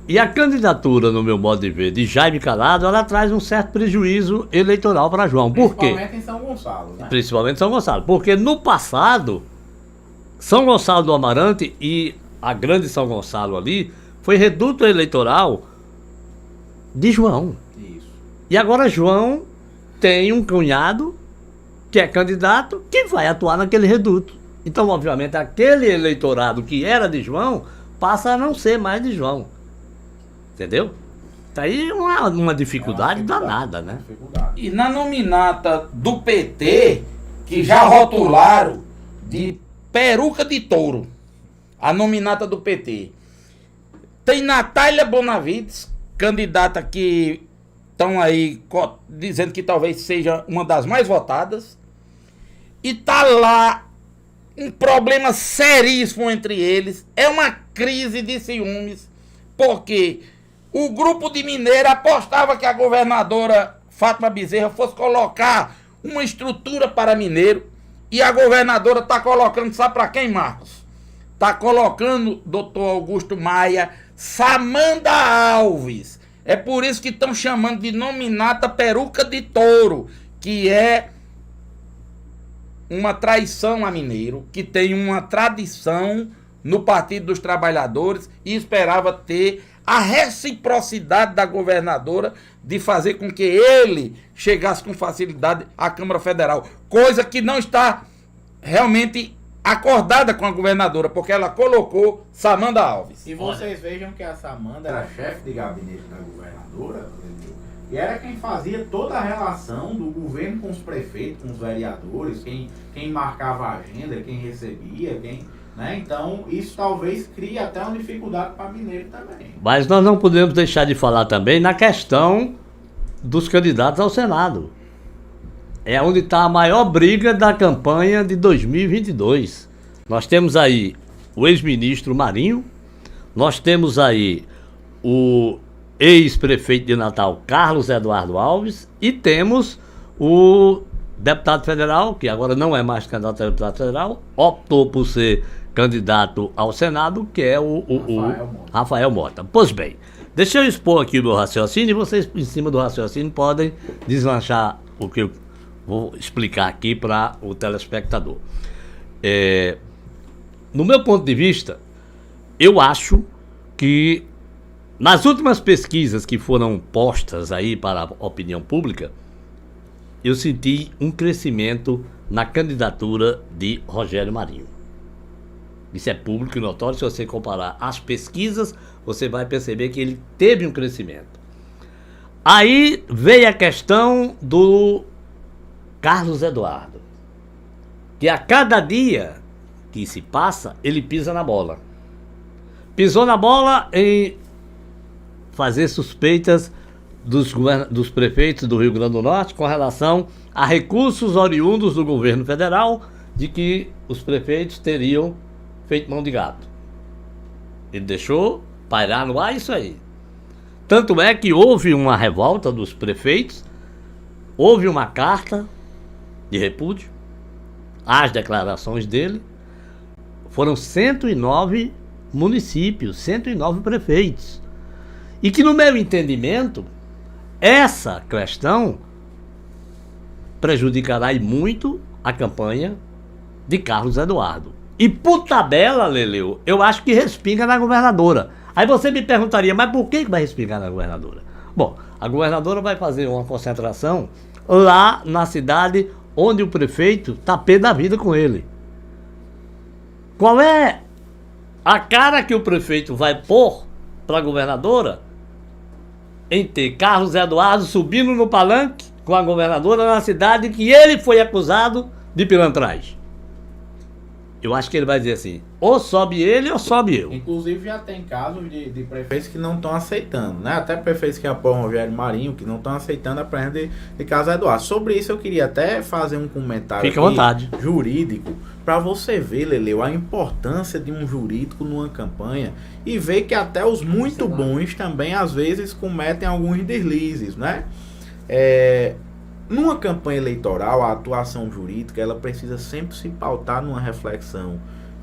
E a candidatura, no meu modo de ver, de Jaime Calado, ela traz um certo prejuízo eleitoral para João. Por quê? Principalmente em São Gonçalo, né? Principalmente em São Gonçalo. Porque no passado, São Gonçalo do Amarante e a grande São Gonçalo ali foi reduto eleitoral de João. Isso. E agora João tem um cunhado que é candidato que vai atuar naquele reduto. Então, obviamente, aquele eleitorado que era de João passa a não ser mais de João. Entendeu? Tá aí uma dificuldade danada, né? E na nominata do PT, que já rotularam de peruca de touro, a nominata do PT, tem Natália Bonavides, candidata que estão aí dizendo que talvez seja uma das mais votadas, e tá lá um problema seríssimo entre eles, é uma crise de ciúmes, porque o grupo de Mineiro apostava que a governadora Fátima Bezerra fosse colocar uma estrutura para Mineiro, e a governadora está colocando, sabe para quem, Marcos? Está colocando doutor Augusto Maia, Samanda Alves. É por isso que estão chamando de nominata peruca de touro, que é uma traição a Mineiro, que tem uma tradição no Partido dos Trabalhadores e esperava ter a reciprocidade da governadora de fazer com que ele chegasse com facilidade à Câmara Federal, coisa que não está realmente acordada com a governadora, porque ela colocou Samanda Alves. E vocês vejam que a Samanda era chefe de gabinete da governadora, e era quem fazia toda a relação do governo com os prefeitos, com os vereadores, quem marcava a agenda, quem recebia, né? Então, isso talvez crie até uma dificuldade para Mineiro também. Mas nós não podemos deixar de falar também na questão dos candidatos ao Senado. É onde está a maior briga da campanha de 2022. Nós temos aí o ex-ministro Marinho, nós temos aí o ex-prefeito de Natal, Carlos Eduardo Alves, e temos o deputado federal, que agora não é mais candidato a deputado federal, optou por ser candidato ao Senado, que é o Rafael Mota. Pois bem, deixa eu expor aqui o meu raciocínio e vocês, em cima do raciocínio, podem deslanchar o que eu vou explicar aqui para o telespectador. No meu ponto de vista, eu acho que nas últimas pesquisas que foram postas aí para a opinião pública, eu senti um crescimento na candidatura de Rogério Marinho. Isso é público e notório. Se você comparar as pesquisas, você vai perceber que ele teve um crescimento. Aí veio a questão do Carlos Eduardo, que a cada dia que se passa, ele pisa na bola. Pisou na bola em fazer suspeitas dos prefeitos do Rio Grande do Norte com relação a recursos oriundos do governo federal, de que os prefeitos teriam feito mão de gato. Ele deixou pairar no ar isso aí. Tanto é que houve uma revolta dos prefeitos, houve uma carta de repúdio às declarações dele. Foram 109 municípios, 109 prefeitos. E que, no meu entendimento, essa questão prejudicará muito a campanha de Carlos Eduardo. E por tabela, Leleu, eu acho que respinga na governadora. Aí você me perguntaria, mas por que vai respingar na governadora? Bom, a governadora vai fazer uma concentração lá na cidade onde o prefeito está pé da vida com ele. Qual é a cara que o prefeito vai pôr para a governadora em ter Carlos Eduardo subindo no palanque com a governadora na cidade que ele foi acusado de pilantragem? Eu acho que ele vai dizer assim, ou sobe ele ou sobe eu. Inclusive já tem casos de prefeitos que não estão aceitando, né? Até prefeitos que apoiam o Rogério Marinho, que não estão aceitando a presença de Carlos Eduardo. Sobre isso eu queria até fazer um comentário Fica à vontade. Jurídico, para você ver, Leleu, a importância de um jurídico numa campanha e ver que até os muito bons também às vezes cometem alguns deslizes, né? Numa campanha eleitoral, a atuação jurídica ela precisa sempre se pautar numa reflexão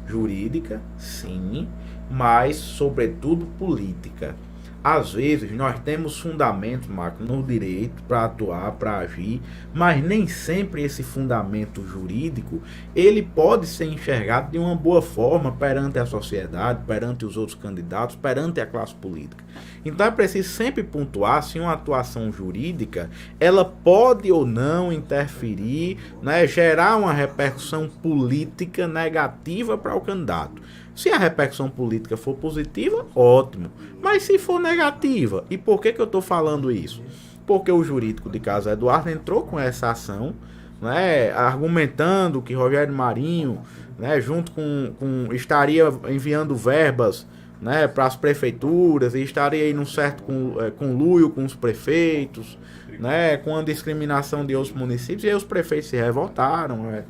jurídica, sim, mas sobretudo política. Às vezes nós temos fundamentos, Marco, no direito para atuar, para agir, mas nem sempre esse fundamento jurídico ele pode ser enxergado de uma boa forma perante a sociedade, perante os outros candidatos, perante a classe política. Então é preciso sempre pontuar se uma atuação jurídica ela pode ou não interferir, né, gerar uma repercussão política negativa para o candidato. Se a repercussão política for positiva, ótimo. Mas se for negativa, e por que eu estou falando isso? Porque o jurídico de Carlos Eduardo entrou com essa ação, né, argumentando que Rogério Marinho, né, junto estaria enviando verbas, né, para as prefeituras e estaria aí num certo conluio com os prefeitos, né, com a discriminação de outros municípios, e aí os prefeitos se revoltaram.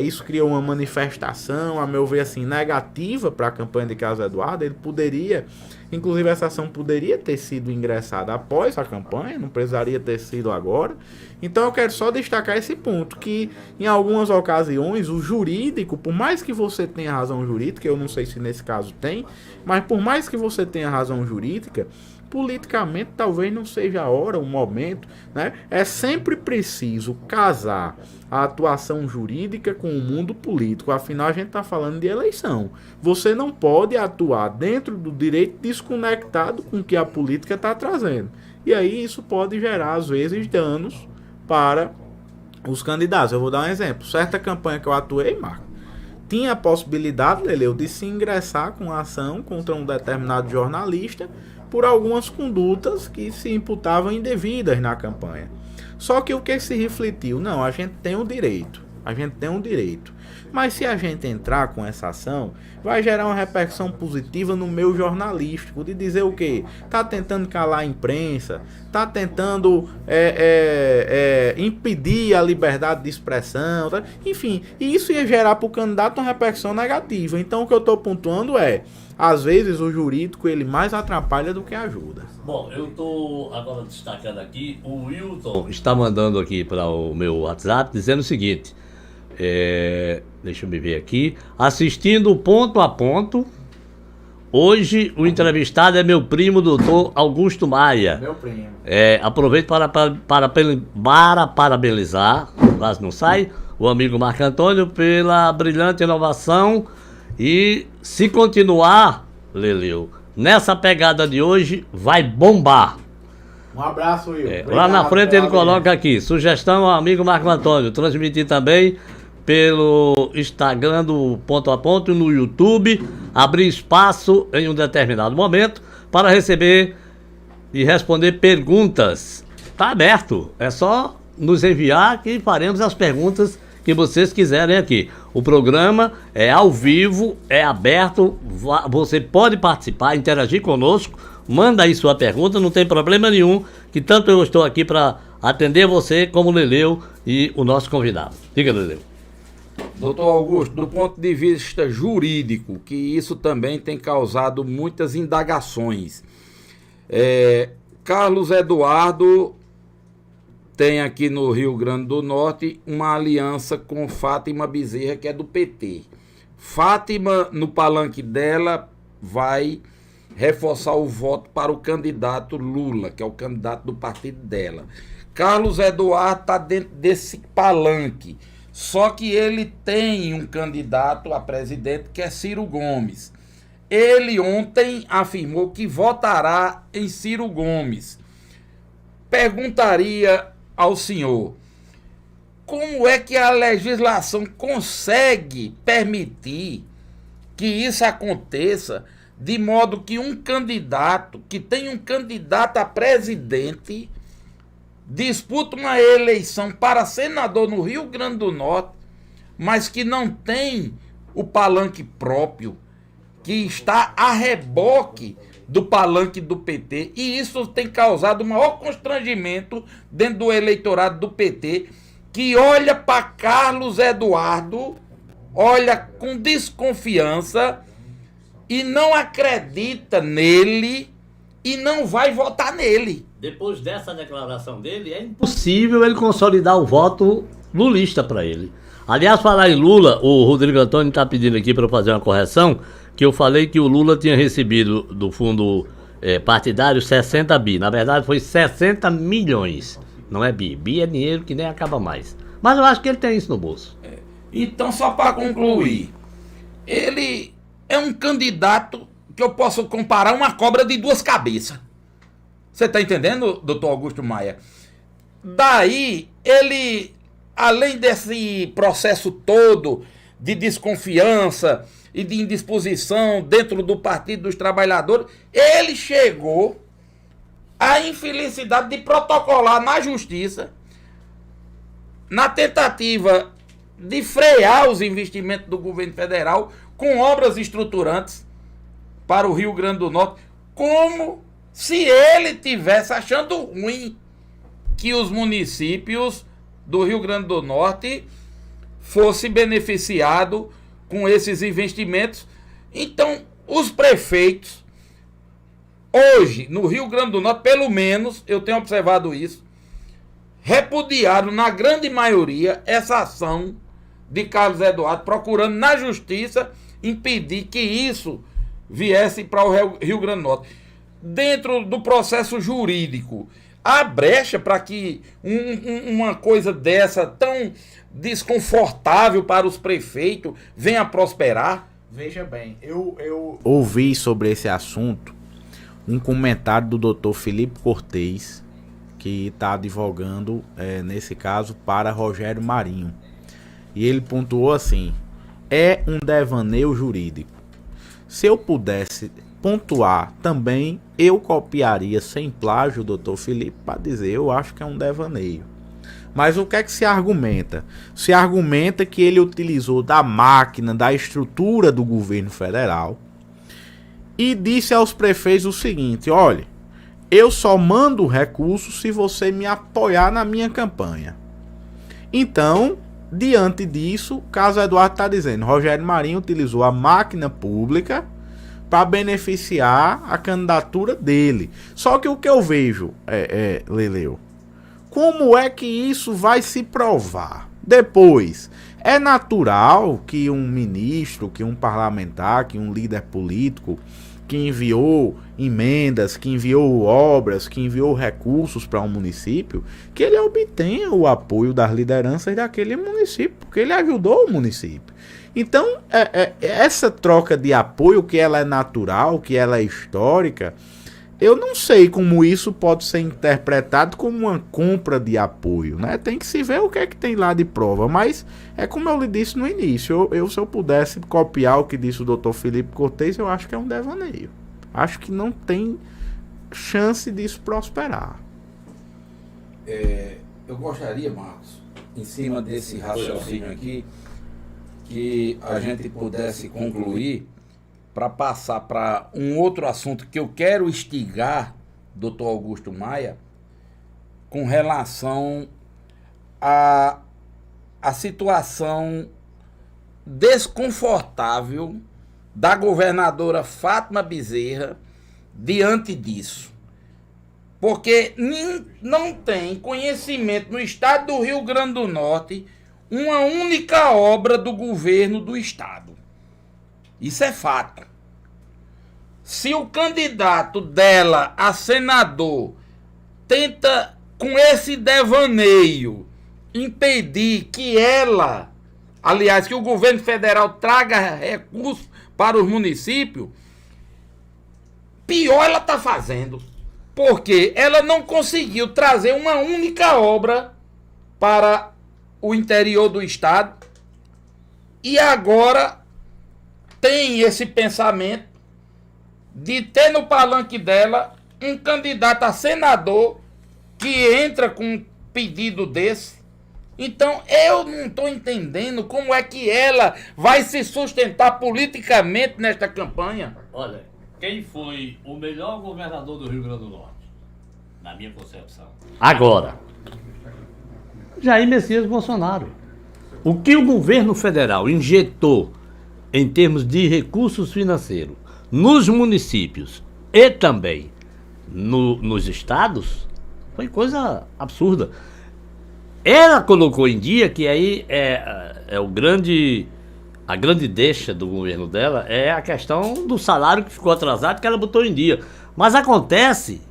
Isso criou uma manifestação, a meu ver, assim, negativa para a campanha de Carlos Eduardo. Ele poderia, inclusive essa ação poderia ter sido ingressada após a campanha, não precisaria ter sido agora. Então eu quero só destacar esse ponto, que em algumas ocasiões o jurídico, por mais que você tenha razão jurídica, eu não sei se nesse caso tem, mas por mais que você tenha razão jurídica, politicamente talvez não seja a hora, o momento, né? É sempre preciso casar a atuação jurídica com o mundo político, afinal a gente está falando de eleição. Você não pode atuar dentro do direito desconectado com o que a política está trazendo. E aí isso pode gerar, às vezes, danos para os candidatos. Eu vou dar um exemplo. Certa campanha que eu atuei, Marco, tinha a possibilidade, Leleu, de se ingressar com ação contra um determinado jornalista por algumas condutas que se imputavam indevidas na campanha. Só que o que se refletiu? Não, a gente tem o direito. Mas se a gente entrar com essa ação, vai gerar uma repercussão positiva no meio jornalístico, de dizer o quê? Tá tentando calar a imprensa, tá tentando impedir a liberdade de expressão, tá? Enfim, e isso ia gerar para o candidato uma repercussão negativa. Então o que eu estou pontuando às vezes o jurídico ele mais atrapalha do que ajuda. Bom, eu estou agora destacando aqui, o Wilton está mandando aqui para o meu WhatsApp dizendo o seguinte, deixa eu me ver aqui, assistindo ponto a ponto, hoje o entrevistado é meu primo, doutor Augusto Maia. Meu primo. Aproveito para parabenizar, quase não sai, o amigo Marco Antônio pela brilhante inovação. E se continuar, Leleu, nessa pegada de hoje, vai bombar. Um abraço, Will. Lá na frente ele coloca aqui, sugestão ao amigo Marco Antônio, transmitir também pelo Instagram do Ponto a Ponto, no YouTube, abrir espaço em um determinado momento para receber e responder perguntas. Está aberto, é só nos enviar que faremos as perguntas que vocês quiserem aqui. O programa é ao vivo, é aberto, você pode participar, interagir conosco, manda aí sua pergunta, não tem problema nenhum, que tanto eu estou aqui para atender você como o Leleu e o nosso convidado. Diga, Leleu. Doutor Augusto, do ponto de vista jurídico, que isso também tem causado muitas indagações. Carlos Eduardo tem aqui no Rio Grande do Norte uma aliança com Fátima Bezerra, que é do PT. Fátima, no palanque dela, vai reforçar o voto para o candidato Lula, que é o candidato do partido dela. Carlos Eduardo está dentro desse palanque, só que ele tem um candidato a presidente que é Ciro Gomes. Ele ontem afirmou que votará em Ciro Gomes. Perguntaria ao senhor, como é que a legislação consegue permitir que isso aconteça, de modo que um candidato, que tem um candidato a presidente, disputa uma eleição para senador no Rio Grande do Norte, mas que não tem o palanque próprio, que está a reboque do palanque do PT, e isso tem causado o maior constrangimento dentro do eleitorado do PT, que olha para Carlos Eduardo, olha com desconfiança e não acredita nele e não vai votar nele. Depois dessa declaração dele, é impossível ele consolidar o voto lulista para ele. Aliás, falar em Lula, o Rodrigo Antônio está pedindo aqui para eu fazer uma correção, que eu falei que o Lula tinha recebido do fundo partidário 60 bi. Na verdade foi 60 milhões. Não é bi. Bi é dinheiro que nem acaba mais. Mas eu acho que ele tem isso no bolso. Então, só para concluir, ele é um candidato que eu posso comparar uma cobra de duas cabeças. Você está entendendo, doutor Augusto Maia? Daí, ele, além desse processo todo de desconfiança e de indisposição dentro do Partido dos Trabalhadores, ele chegou à infelicidade de protocolar na Justiça, na tentativa de frear os investimentos do governo federal com obras estruturantes para o Rio Grande do Norte, como se ele tivesse achando ruim que os municípios do Rio Grande do Norte fossem beneficiados com esses investimentos. Então, os prefeitos, hoje, no Rio Grande do Norte, pelo menos, eu tenho observado isso, repudiaram, na grande maioria, essa ação de Carlos Eduardo, procurando na Justiça impedir que isso viesse para o Rio Grande do Norte. Dentro do processo jurídico, há brecha para que uma coisa dessa tão desconfortável para os prefeitos venha a prosperar? Veja bem, eu ouvi sobre esse assunto um comentário do Dr. Felipe Cortez, que está advogando, nesse caso, para Rogério Marinho. E ele pontuou assim: é um devaneio jurídico. Se eu pudesse pontuar também, eu copiaria sem plágio o Dr. Felipe para dizer, eu acho que é um devaneio. Mas o que é que se argumenta? Se argumenta que ele utilizou da máquina, da estrutura do governo federal e disse aos prefeitos o seguinte: olha, eu só mando recursos se você me apoiar na minha campanha. Então, diante disso, Carlos Eduardo está dizendo, Rogério Marinho utilizou a máquina pública para beneficiar a candidatura dele. Só que o que eu vejo, Leleu, como é que isso vai se provar? Depois, é natural que um ministro, que um parlamentar, que um líder político que enviou emendas, que enviou obras, que enviou recursos para um município, que ele obtenha o apoio das lideranças daquele município, porque ele ajudou o município. Então, essa troca de apoio, que ela é natural, que ela é histórica, eu não sei como isso pode ser interpretado como uma compra de apoio, né? Tem que se ver o que é que tem lá de prova, mas é como eu lhe disse no início, se eu pudesse copiar o que disse o Dr. Felipe Cortez, eu acho que é um devaneio. Acho que não tem chance disso prosperar. Eu gostaria, Marcos, em cima desse raciocínio aqui, que a gente pudesse concluir para passar para um outro assunto que eu quero instigar, Dr. Augusto Maia, com relação à situação desconfortável da governadora Fátima Bezerra diante disso. Porque não tem conhecimento no estado do Rio Grande do Norte uma única obra do governo do estado. Isso é fato. Se o candidato dela a senador tenta, com esse devaneio, impedir que ela, aliás, que o governo federal traga recursos para os municípios, pior ela está fazendo. Porque ela não conseguiu trazer uma única obra para o interior do estado e agora tem esse pensamento de ter no palanque dela um candidato a senador que entra com um pedido desse. Então eu não estou entendendo como é que ela vai se sustentar politicamente nesta campanha. Olha, quem foi o melhor governador do Rio Grande do Norte, na minha concepção? Agora, Jair Messias Bolsonaro. O que o governo federal injetou em termos de recursos financeiros nos municípios e também nos estados foi coisa absurda. Ela colocou em dia, que aí a grande deixa do governo dela é a questão do salário que ficou atrasado, que ela botou em dia. Mas acontece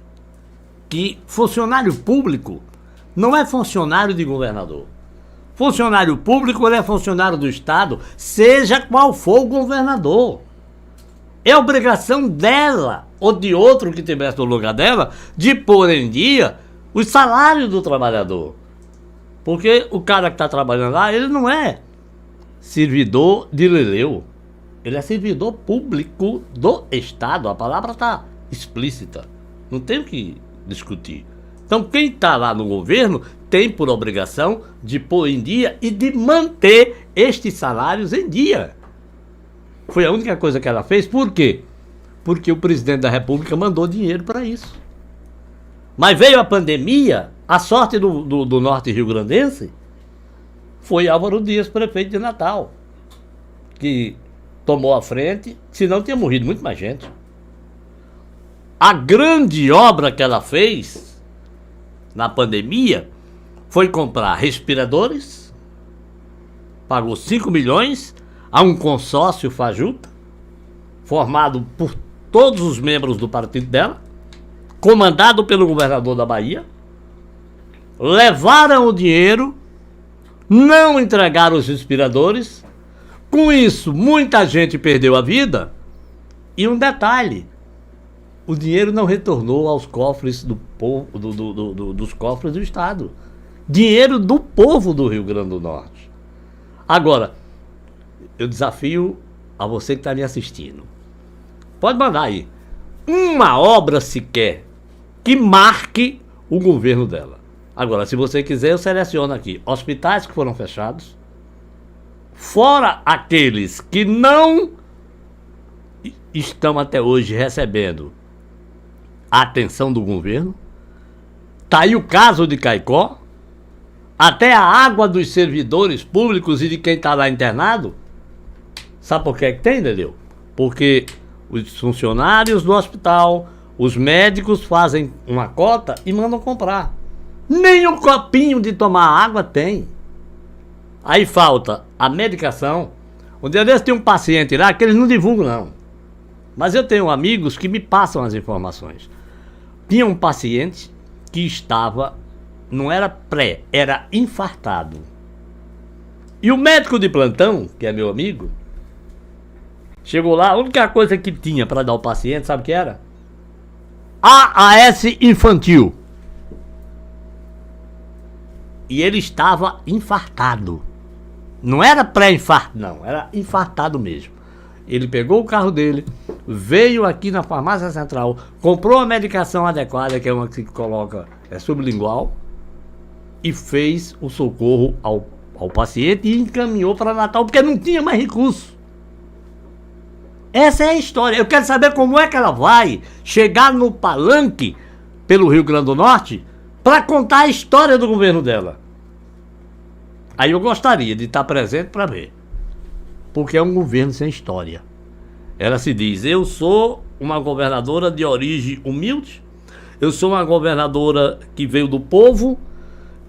que funcionário público não é funcionário de governador. Funcionário público, ele é funcionário do estado, seja qual for o governador. É obrigação dela, ou de outro que estivesse no lugar dela, de pôr em dia os salários do trabalhador. Porque o cara que está trabalhando lá, ele não é servidor de Leleu. Ele é servidor público do estado. A palavra está explícita. Não tem o que discutir. Então quem está lá no governo tem por obrigação de pôr em dia e de manter estes salários em dia. Foi a única coisa que ela fez. Por quê? Porque o presidente da República mandou dinheiro para isso. Mas veio a pandemia, a sorte do norte rio-grandense foi Álvaro Dias, prefeito de Natal, que tomou a frente, senão tinha morrido muito mais gente. A grande obra que ela fez na pandemia foi comprar respiradores, pagou 5 milhões a um consórcio fajuta, formado por todos os membros do partido dela, comandado pelo governador da Bahia. Levaram o dinheiro, não entregaram os respiradores. Com isso, muita gente perdeu a vida. E um detalhe: o dinheiro não retornou aos cofres do povo, dos cofres do estado. Dinheiro do povo do Rio Grande do Norte. Agora, eu desafio a você que está me assistindo. Pode mandar aí uma obra sequer que marque o governo dela. Agora, se você quiser, eu seleciono aqui hospitais que foram fechados, fora aqueles que não estão até hoje recebendo a atenção do governo. Tá aí o caso de Caicó, até a água dos servidores públicos e de quem está lá internado. Sabe por que é que tem, entendeu? Porque os funcionários do hospital, os médicos fazem uma cota e mandam comprar. Nem um copinho de tomar água tem. Aí falta a medicação. Um dia desse tem um paciente lá que eles não divulgam não. Mas eu tenho amigos que me passam as informações. Tinha um paciente que estava, não era pré, era infartado. E o médico de plantão, que é meu amigo, chegou lá, a única coisa que tinha para dar ao paciente, sabe o que era? AAS infantil. E ele estava infartado. Não era pré-infarto, não, era infartado mesmo. Ele pegou o carro dele, veio aqui na farmácia central, comprou a medicação adequada, que é uma que se coloca, é sublingual, e fez o socorro ao paciente e encaminhou para Natal, porque não tinha mais recurso. Essa é a história. Eu quero saber como é que ela vai chegar no palanque pelo Rio Grande do Norte para contar a história do governo dela. Aí eu gostaria de estar presente para ver. Porque é um governo sem história. Ela se diz, eu sou uma governadora de origem humilde, eu sou uma governadora que veio do povo,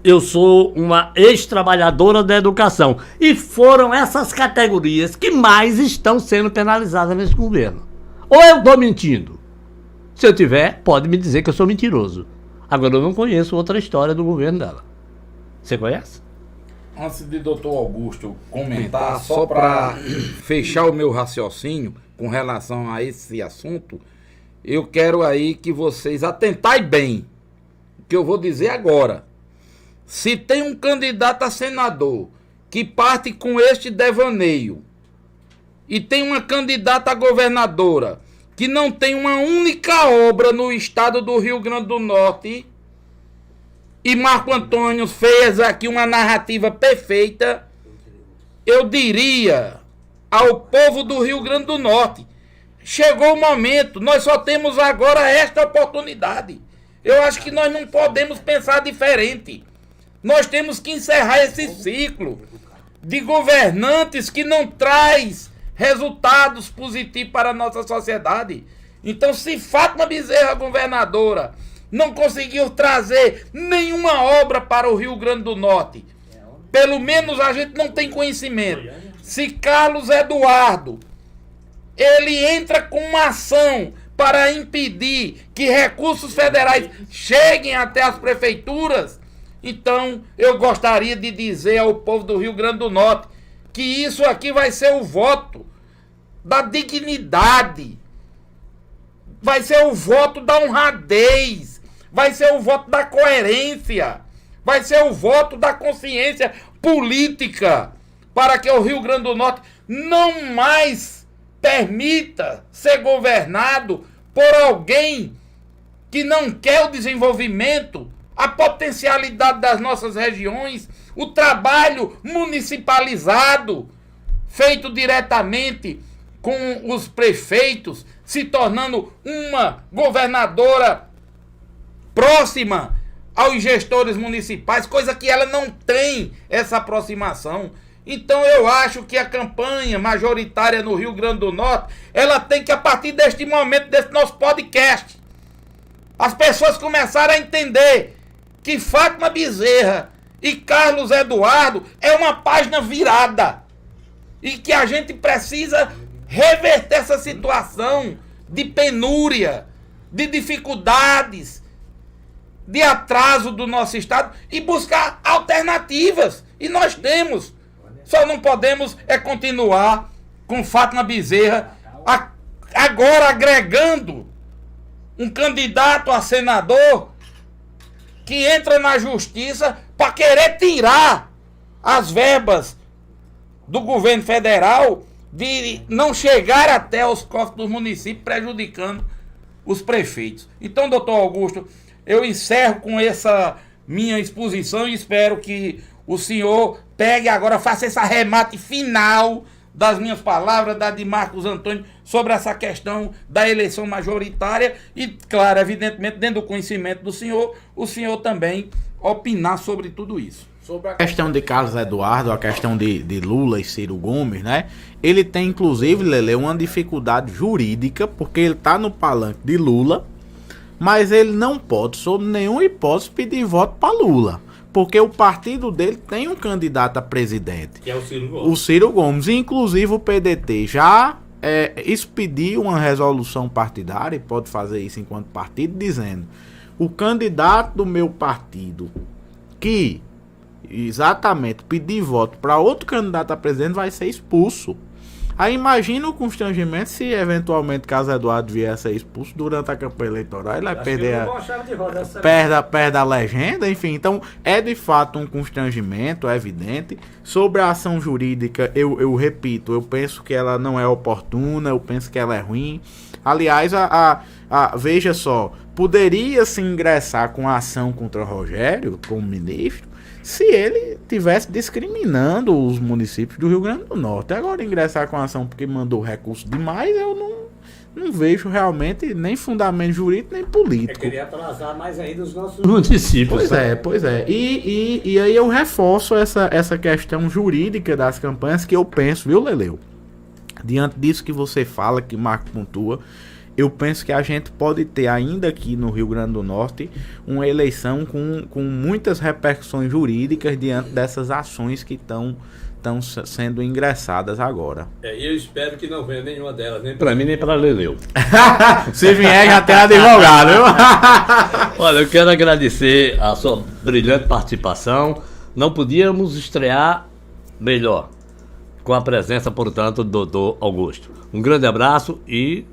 eu sou uma ex-trabalhadora da educação. E foram essas categorias que mais estão sendo penalizadas nesse governo. Ou eu estou mentindo? Se eu tiver, pode me dizer que eu sou mentiroso. Agora eu não conheço outra história do governo dela. Você conhece? Antes de doutor Augusto comentar, só para fechar o meu raciocínio com relação a esse assunto, eu quero aí que vocês atentai bem o que eu vou dizer agora. Se tem um candidato a senador que parte com este devaneio e tem uma candidata a governadora que não tem uma única obra no estado do Rio Grande do Norte, e Marco Antônio fez aqui uma narrativa perfeita, eu diria ao povo do Rio Grande do Norte, chegou o momento, nós só temos agora esta oportunidade. Eu acho que nós não podemos pensar diferente. Nós temos que encerrar esse ciclo de governantes que não traz resultados positivos para a nossa sociedade. Então, se Fátima Bezerra, governadora, não conseguiu trazer nenhuma obra para o Rio Grande do Norte, pelo menos a gente não tem conhecimento. Se Carlos Eduardo, ele entra com uma ação para impedir que recursos federais cheguem até as prefeituras, então eu gostaria de dizer ao povo do Rio Grande do Norte que isso aqui vai ser o voto da dignidade, vai ser o voto da honradez, vai ser o voto da coerência, vai ser o voto da consciência política, para que o Rio Grande do Norte não mais permita ser governado por alguém que não quer o desenvolvimento, a potencialidade das nossas regiões, o trabalho municipalizado, feito diretamente com os prefeitos, se tornando uma governadora próxima aos gestores municipais, coisa que ela não tem essa aproximação. Então eu acho que a campanha majoritária no Rio Grande do Norte, ela tem que, a partir deste momento, desse nosso podcast, as pessoas começaram a entender que Fátima Bezerra e Carlos Eduardo é uma página virada e que a gente precisa reverter essa situação de penúria, de dificuldades, de atraso do nosso estado e buscar alternativas. E nós temos. Só não podemos continuar com Fátima Bezerra agora agregando um candidato a senador que entra na justiça para querer tirar as verbas do governo federal, de não chegar até os cofres dos municípios, prejudicando os prefeitos. Então, doutor Augusto, eu encerro com essa minha exposição e espero que o senhor pegue agora, faça esse arremate final das minhas palavras, da de Marcos Antônio, sobre essa questão da eleição majoritária e, claro, evidentemente, dentro do conhecimento do senhor, o senhor também opinar sobre tudo isso. Sobre a questão de Carlos Eduardo, a questão de Lula e Ciro Gomes, né? Ele tem, inclusive, Lele, uma dificuldade jurídica, porque ele tá no palanque de Lula, mas ele não pode, sob nenhuma hipótese, pedir voto para Lula. Porque o partido dele tem um candidato a presidente. Que é o Ciro Gomes. O Ciro Gomes. Inclusive o PDT já expediu uma resolução partidária, e pode fazer isso enquanto partido, dizendo: o candidato do meu partido que exatamente pedir voto para outro candidato a presidente vai ser expulso. Aí imagina o constrangimento se eventualmente Carlos Eduardo vier a ser expulso durante a campanha eleitoral, ele vai perder perde a legenda, enfim. Então é de fato um constrangimento, é evidente. Sobre a ação jurídica, eu repito, eu penso que ela não é oportuna, eu penso que ela é ruim. Aliás, veja só, poderia se ingressar com a ação contra o Rogério como ministro se ele tivesse discriminando os municípios do Rio Grande do Norte. Agora ingressar com a ação porque mandou recurso demais, eu não vejo realmente nem fundamento jurídico nem político. Eu queria atrasar mais ainda os nossos municípios. Pois é. E aí eu reforço essa questão jurídica das campanhas que eu penso, viu, Leleu? Diante disso que você fala, que Marco pontua, eu penso que a gente pode ter ainda aqui no Rio Grande do Norte uma eleição com muitas repercussões jurídicas diante dessas ações que estão sendo ingressadas agora. Eu espero que não venha nenhuma delas, nem para mim nem para Leleu. Se vier, já tem advogado, viu? Olha, eu quero agradecer a sua brilhante participação. Não podíamos estrear melhor com a presença, portanto, do doutor Augusto. Um grande abraço e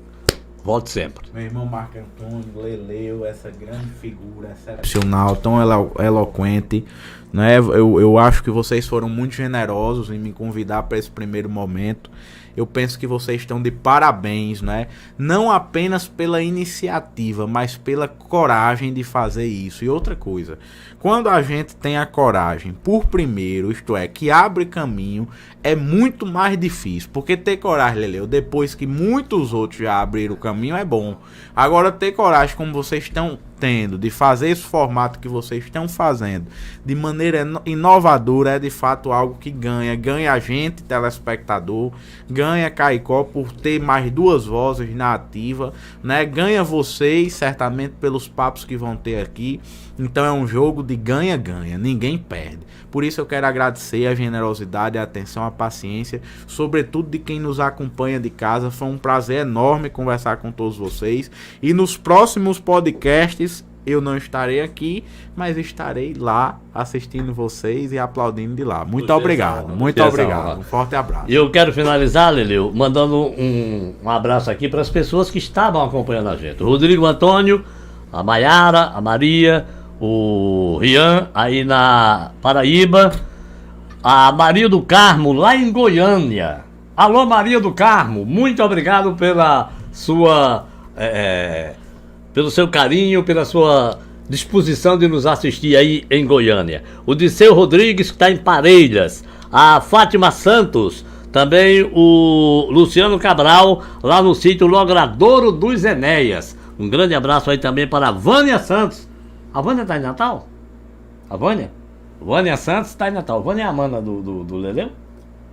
volte sempre. Meu irmão Marco Antônio, Leleu, essa grande figura excepcional, tão eloquente, né? Eu acho que vocês foram muito generosos em me convidar para esse primeiro momento. Eu penso que vocês estão de parabéns, né? Não apenas pela iniciativa, mas pela coragem de fazer isso. E outra coisa, quando a gente tem a coragem por primeiro, isto é, que abre caminho, é muito mais difícil. Porque ter coragem, Leleu, depois que muitos outros já abriram o caminho, é bom. Agora, ter coragem como vocês estão tendo, de fazer esse formato que vocês estão fazendo de maneira inovadora, é de fato algo que ganha a gente, telespectador, ganha Caicó por ter mais duas vozes na ativa, né? Ganha vocês certamente pelos papos que vão ter aqui. Então é um jogo de ganha-ganha, ninguém perde. Por isso eu quero agradecer a generosidade, a atenção, a paciência, sobretudo de quem nos acompanha de casa. Foi um prazer enorme conversar com todos vocês. E nos próximos podcasts eu não estarei aqui, mas estarei lá assistindo vocês e aplaudindo de lá. Muito obrigado, muito obrigado. Um forte abraço. E eu quero finalizar, Leleu, mandando um abraço aqui para as pessoas que estavam acompanhando a gente. O Rodrigo Antônio, a Maiara, a Maria, o Rian, aí na Paraíba, a Maria do Carmo, lá em Goiânia. Alô, Maria do Carmo, muito obrigado pela sua, pelo seu carinho, pela sua disposição de nos assistir aí em Goiânia. O Disseu Rodrigues, que está em Parelhas, a Fátima Santos, também o Luciano Cabral, lá no sítio Logradouro dos Enéas. Um grande abraço aí também para a Vânia Santos. A Vânia tá em Natal? A Vânia? Vânia Santos tá em Natal. Vânia é a mana do Leleu?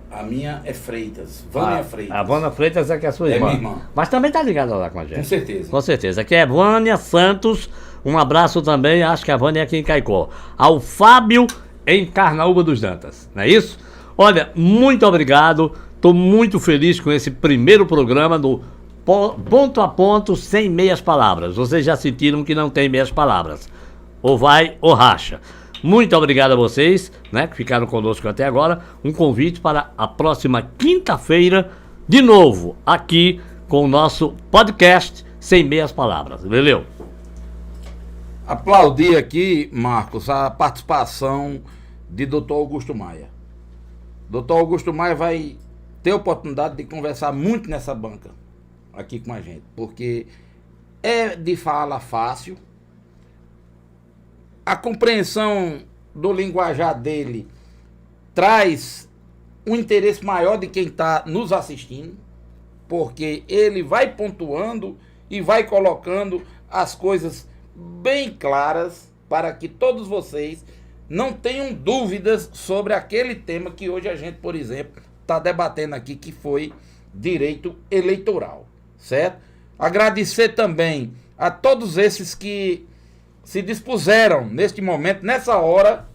A minha é Freitas. Vânia Freitas. A Vânia Freitas é que é a sua irmã. Minha irmã. Mas também tá ligada lá com a gente. Com certeza. Com certeza. Aqui é Vânia Santos. Um abraço também. Acho que a Vânia é aqui em Caicó. Ao Fábio em Carnaúba dos Dantas. Não é isso? Olha, muito obrigado. Tô muito feliz com esse primeiro programa do Ponto a Ponto sem meias palavras. Vocês já sentiram que não tem meias palavras. Ou vai ou racha. Muito obrigado a vocês, né, que ficaram conosco até agora. Um convite para a próxima quinta-feira, de novo, aqui com o nosso podcast Sem Meias Palavras. Valeu? Aplaudir aqui, Marcos, a participação de Dr. Augusto Maia. Dr. Augusto Maia vai ter a oportunidade de conversar muito nessa banca aqui com a gente, porque é de fala fácil, a compreensão do linguajar dele traz um interesse maior de quem está nos assistindo, porque ele vai pontuando e vai colocando as coisas bem claras para que todos vocês não tenham dúvidas sobre aquele tema que hoje a gente, por exemplo, está debatendo aqui, que foi direito eleitoral, certo? Agradecer também a todos esses que se dispuseram neste momento, nessa hora,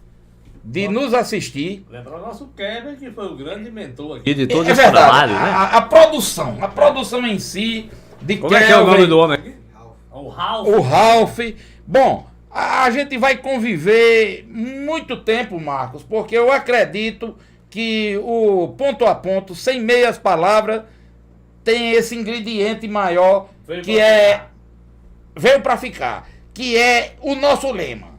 de nos assistir. Lembrar o nosso Kevin, que foi o grande mentor aqui de todos É os verdade, trabalhos, né? a produção em si, de Como é que é o nome do homem aqui? o Ralph. Bom, a gente vai conviver muito tempo, Marcos, porque eu acredito que o ponto a ponto, sem meias palavras, tem esse ingrediente maior veio para ficar, que é o nosso lema.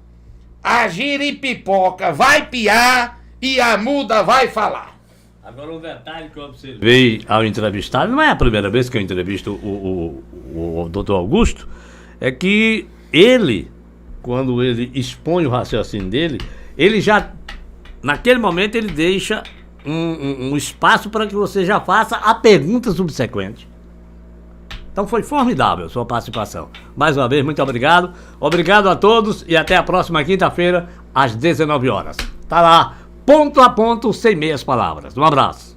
A giripipoca vai piar e a muda vai falar. Agora um detalhe que eu observei ao entrevistar, não é a primeira vez que eu entrevisto o Dr. Augusto, é que ele, quando ele expõe o raciocínio dele, ele já, naquele momento, ele deixa um espaço para que você já faça a pergunta subsequente. Então foi formidável a sua participação. Mais uma vez, muito obrigado. Obrigado a todos e até a próxima quinta-feira, às 19 horas. Tá lá, ponto a ponto, sem meias palavras. Um abraço.